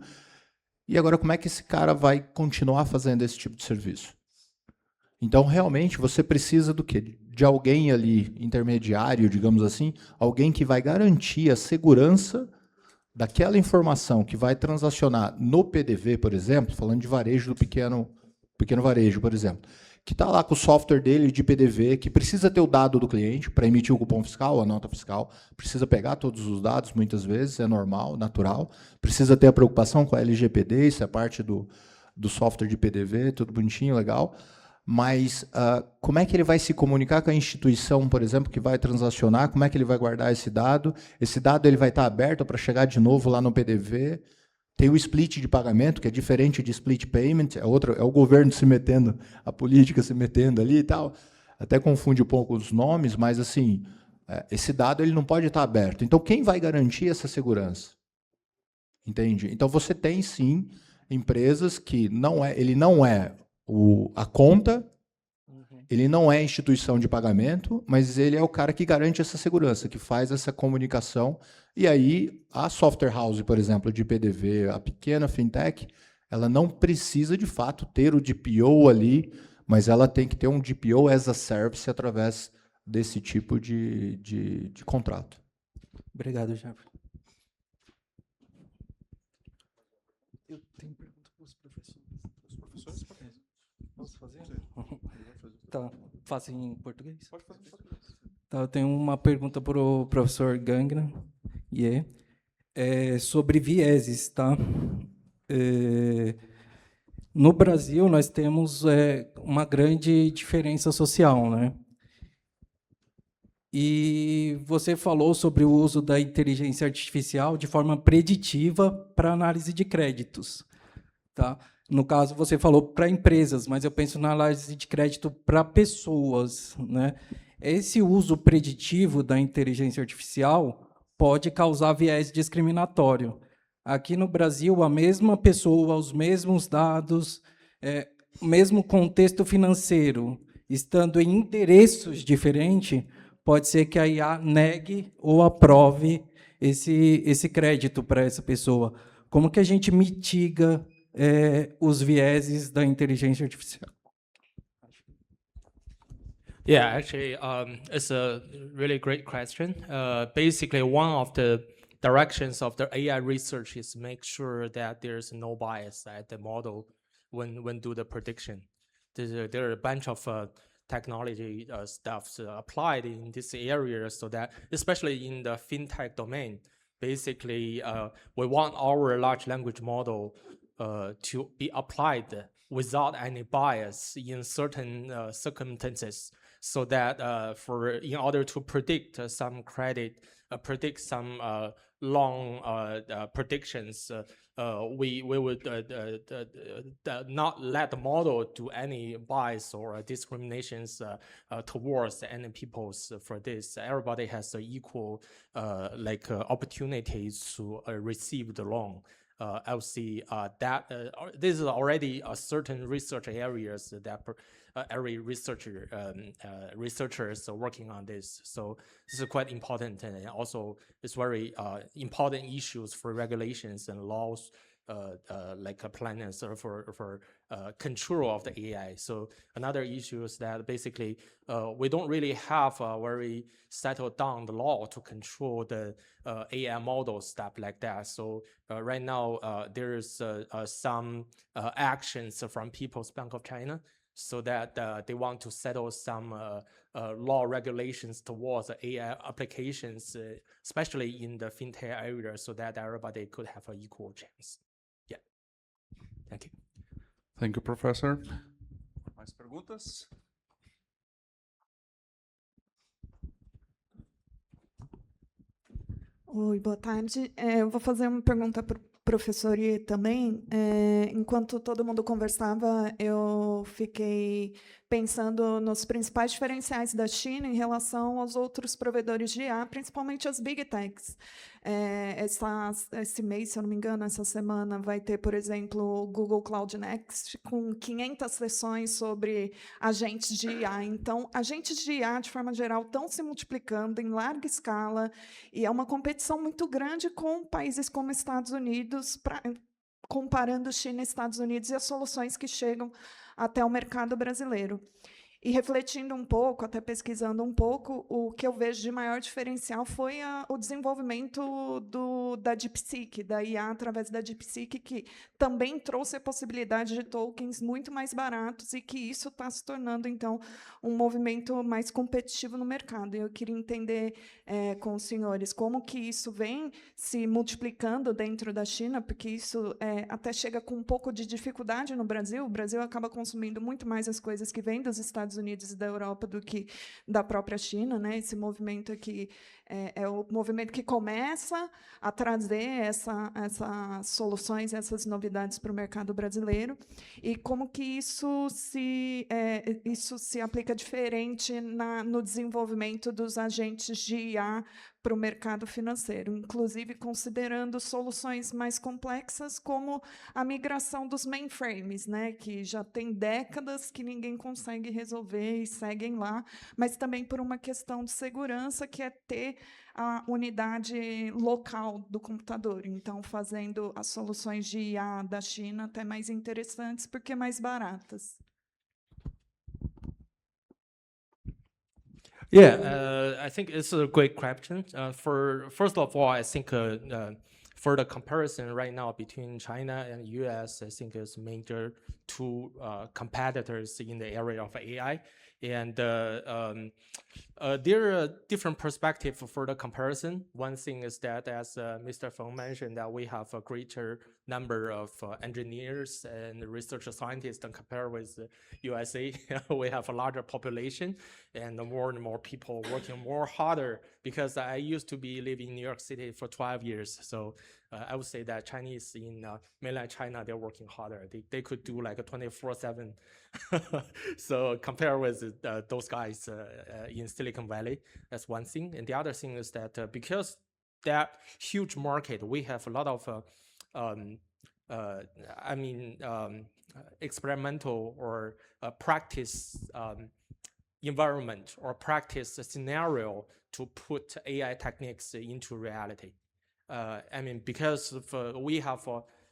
E agora, como é que esse cara vai continuar fazendo esse tipo de serviço? Então, realmente, você precisa do quê? De alguém ali, intermediário, digamos assim, alguém que vai garantir a segurança daquela informação que vai transacionar no PDV, por exemplo, falando de varejo do pequeno varejo, por exemplo, que está lá com o software dele de PDV, que precisa ter o dado do cliente para emitir o cupom fiscal, a nota fiscal, precisa pegar todos os dados, muitas vezes, é normal, natural, precisa ter a preocupação com a LGPD, isso é parte do software de PDV, tudo bonitinho, legal, mas como é que ele vai se comunicar com a instituição, por exemplo, que vai transacionar, como é que ele vai guardar esse dado ele vai estar aberto para chegar de novo lá no PDV. Tem o split de pagamento, que é diferente de split payment, é o governo se metendo, a política se metendo ali e tal. Até confunde um pouco os nomes, mas assim, esse dado ele não pode estar aberto. Então, quem vai garantir essa segurança? Entende? Então, você tem, sim, empresas que ele não é a conta, ele não é a instituição de pagamento, mas ele é o cara que garante essa segurança, que faz essa comunicação. E aí, a software house, por exemplo, de PDV, a pequena fintech, ela não precisa, de fato, ter o DPO ali, mas ela tem que ter um DPO as a service através desse tipo de contrato. Obrigado, Jefferson. Eu tenho pergunta para os professores. Os professores podem. Posso fazer? Tá, faço em português? Pode fazer em português. Tá, eu tenho uma pergunta para o professor Guangnan Ye, sobre vieses, tá? No Brasil, nós temos uma grande diferença social, né? E você falou sobre o uso da inteligência artificial de forma preditiva para análise de créditos, tá? No caso, você falou para empresas, mas eu penso na análise de crédito para pessoas, né? Esse uso preditivo da inteligência artificial pode causar viés discriminatório. Aqui no Brasil, a mesma pessoa, os mesmos dados, o mesmo contexto financeiro, estando em endereços diferentes, pode ser que a IA negue ou aprove esse crédito para essa pessoa. Como que a gente mitiga os vieses da inteligência artificial? Yeah, actually, it's a really great question. Basically, one of the directions of the AI research is make sure that there's no bias at the model when do the prediction. There are a bunch of technology stuff applied in this area, so that especially in the fintech domain, basically we want our large language model to be applied without any bias in certain circumstances, so that in order to predict some credit, predict some long predictions, we would not let the model do any bias or discriminations towards any peoples for this. Everybody has the equal opportunities to receive the loan. I would see that this is already a certain research areas that every researchers are working on this. So this is quite important, and also it's very important issues for regulations and laws, planners for control of the AI. So another issue is that basically we don't really have a very settled down the law to control the AI model stuff like that. So right now there's some actions from People's Bank of China, so that they want to settle some law regulations towards AI applications, especially in the fintech area, so that everybody could have an equal chance. Yeah. Thank you. Thank you, Professor. Mais perguntas? Oi, boa tarde. Eu vou fazer uma pergunta para o professor Ye também. Enquanto todo mundo conversava, eu fiquei pensando nos principais diferenciais da China em relação aos outros provedores de IA, principalmente as Big Techs. Esse mês, se eu não me engano, essa semana, vai ter, por exemplo, o Google Cloud Next, com 500 sessões sobre agentes de IA. Então, agentes de IA, de forma geral, estão se multiplicando em larga escala, e é uma competição muito grande com países como Estados Unidos, comparando China e Estados Unidos e as soluções que chegam até o mercado brasileiro. E refletindo um pouco, até pesquisando um pouco, o que eu vejo de maior diferencial foi o desenvolvimento da DeepSeek, da IA através da DeepSeek, que também trouxe a possibilidade de tokens muito mais baratos, e que isso está se tornando, então, um movimento mais competitivo no mercado. E eu queria entender com os senhores como que isso vem se multiplicando dentro da China, porque isso até chega com um pouco de dificuldade no Brasil. O Brasil acaba consumindo muito mais as coisas que vêm dos Estados Unidos e da Europa do que da própria China, né? Esse movimento aqui é o movimento que começa a trazer essas soluções, essas novidades para o mercado brasileiro, e como que isso se aplica diferente no desenvolvimento dos agentes de IA para o mercado financeiro, inclusive considerando soluções mais complexas, como a migração dos mainframes, né, que já tem décadas que ninguém consegue resolver e seguem lá, mas também por uma questão de segurança, que é ter a unidade local do computador. Então, fazendo as soluções de IA da China até mais interessantes, porque mais baratas. Yeah, I think it's a great question. First of all, I think for the comparison right now between China and US, I think it's major two competitors in the area of AI. And there are different perspectives for the comparison. One thing is that, as Mr. Feng mentioned, that we have a greater number of engineers and research scientists than compared with USA. We have a larger population and more people working more harder, because I used to be living in New York City for 12 years. So I would say that Chinese in mainland China, they're working harder. They could do like a 24/7. So compare with those guys in Silicon Valley, that's one thing. And the other thing is that because that huge market, we have a lot of experimental or practice environment or practice scenario to put AI techniques into reality. Because we have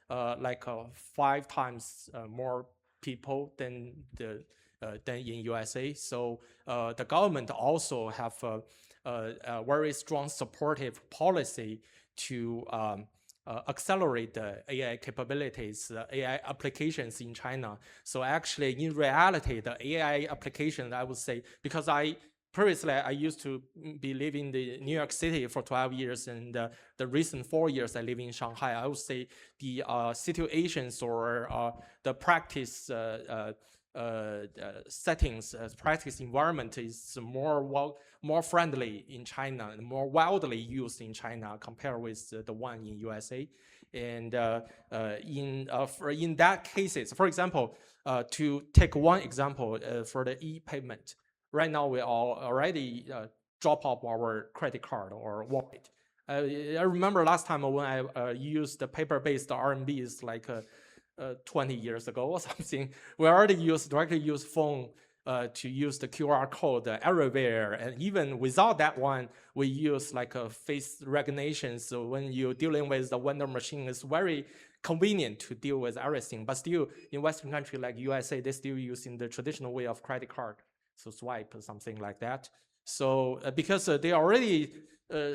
5 times more people than in USA, so the government also have a very strong supportive policy to accelerate the AI capabilities, AI applications in China. So actually, in reality, the AI application, I would say, because previously I used to be living in New York City for 12 years, and the recent 4 years I live in Shanghai, I would say the situations or the practice settings, practice environment is more friendly in China and more widely used in China compared with the one in USA. And in that cases, for example, to take one example for the e-payment, right now we already drop off our credit card or wallet. I remember last time when I used the paper-based RMBs like 20 years ago or something, we already directly use phone to use the QR code everywhere. And even without that one, we use like a face recognition. So when you're dealing with the vendor machine, it's very convenient to deal with everything. But still, in Western country like USA, they're still using the traditional way of credit card. So swipe or something like that. So because they already,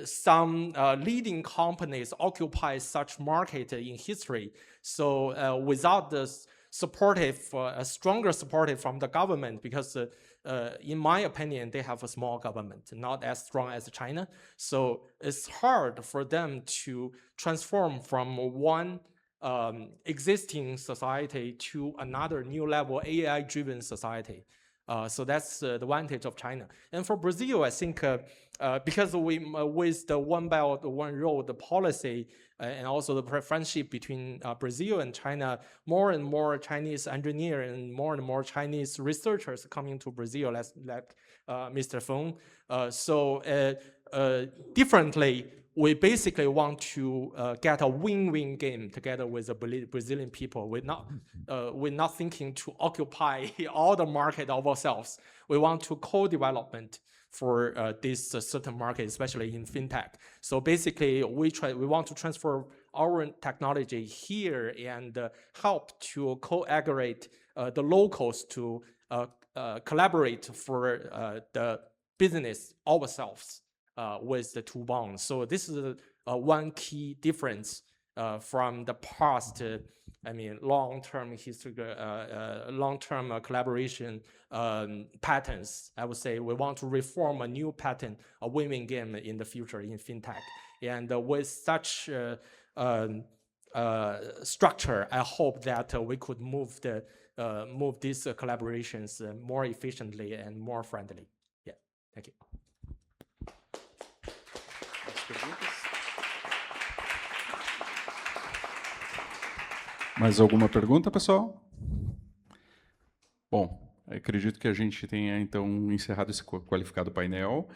some leading companies occupy such market in history. So without the supportive, a stronger supportive from the government, because in my opinion, they have a small government, not as strong as China. So it's hard for them to transform from one existing society to another new level AI-driven society. So that's the advantage of China. And for Brazil, I think because with the One Belt, One Road policy, and also the friendship between Brazil and China, more and more Chinese engineers and more Chinese researchers coming to Brazil, like Mr. Feng. So differently, we basically want to get a win-win game together with the Brazilian people. We're not thinking to occupy all the market of ourselves. We want to co-development for this certain market, especially in fintech. So basically, we want to transfer our technology here and help to co-aggregate the locals to collaborate for the business ourselves. With the two bonds. So this is one key difference from the past, long-term history, long-term collaboration patterns. I would say we want to reform a new pattern, a win-win game in the future in fintech. And with such structure, I hope that we could move these collaborations more efficiently and more friendly. Yeah, thank you. Mais alguma pergunta, pessoal? Bom, acredito que a gente tenha, então, encerrado esse qualificado painel.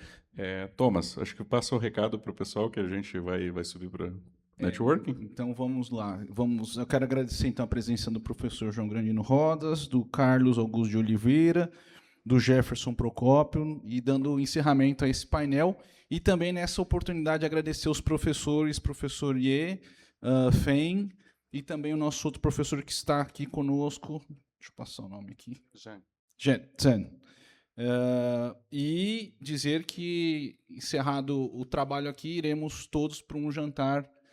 Thomas, acho que passa o recado para o pessoal que a gente vai subir para networking. Então, vamos lá. Eu quero agradecer, então, a presença do professor João Grandino Rodas, do Carlos Augusto de Oliveira, do Jeferson Procópio, e dando encerramento a esse painel. E também, nessa oportunidade, agradecer os professores, professor Ye, Feng, e também o nosso outro professor que está aqui conosco. Deixa eu passar o nome aqui. Zhang. E dizer que, encerrado o trabalho aqui, iremos todos para um jantar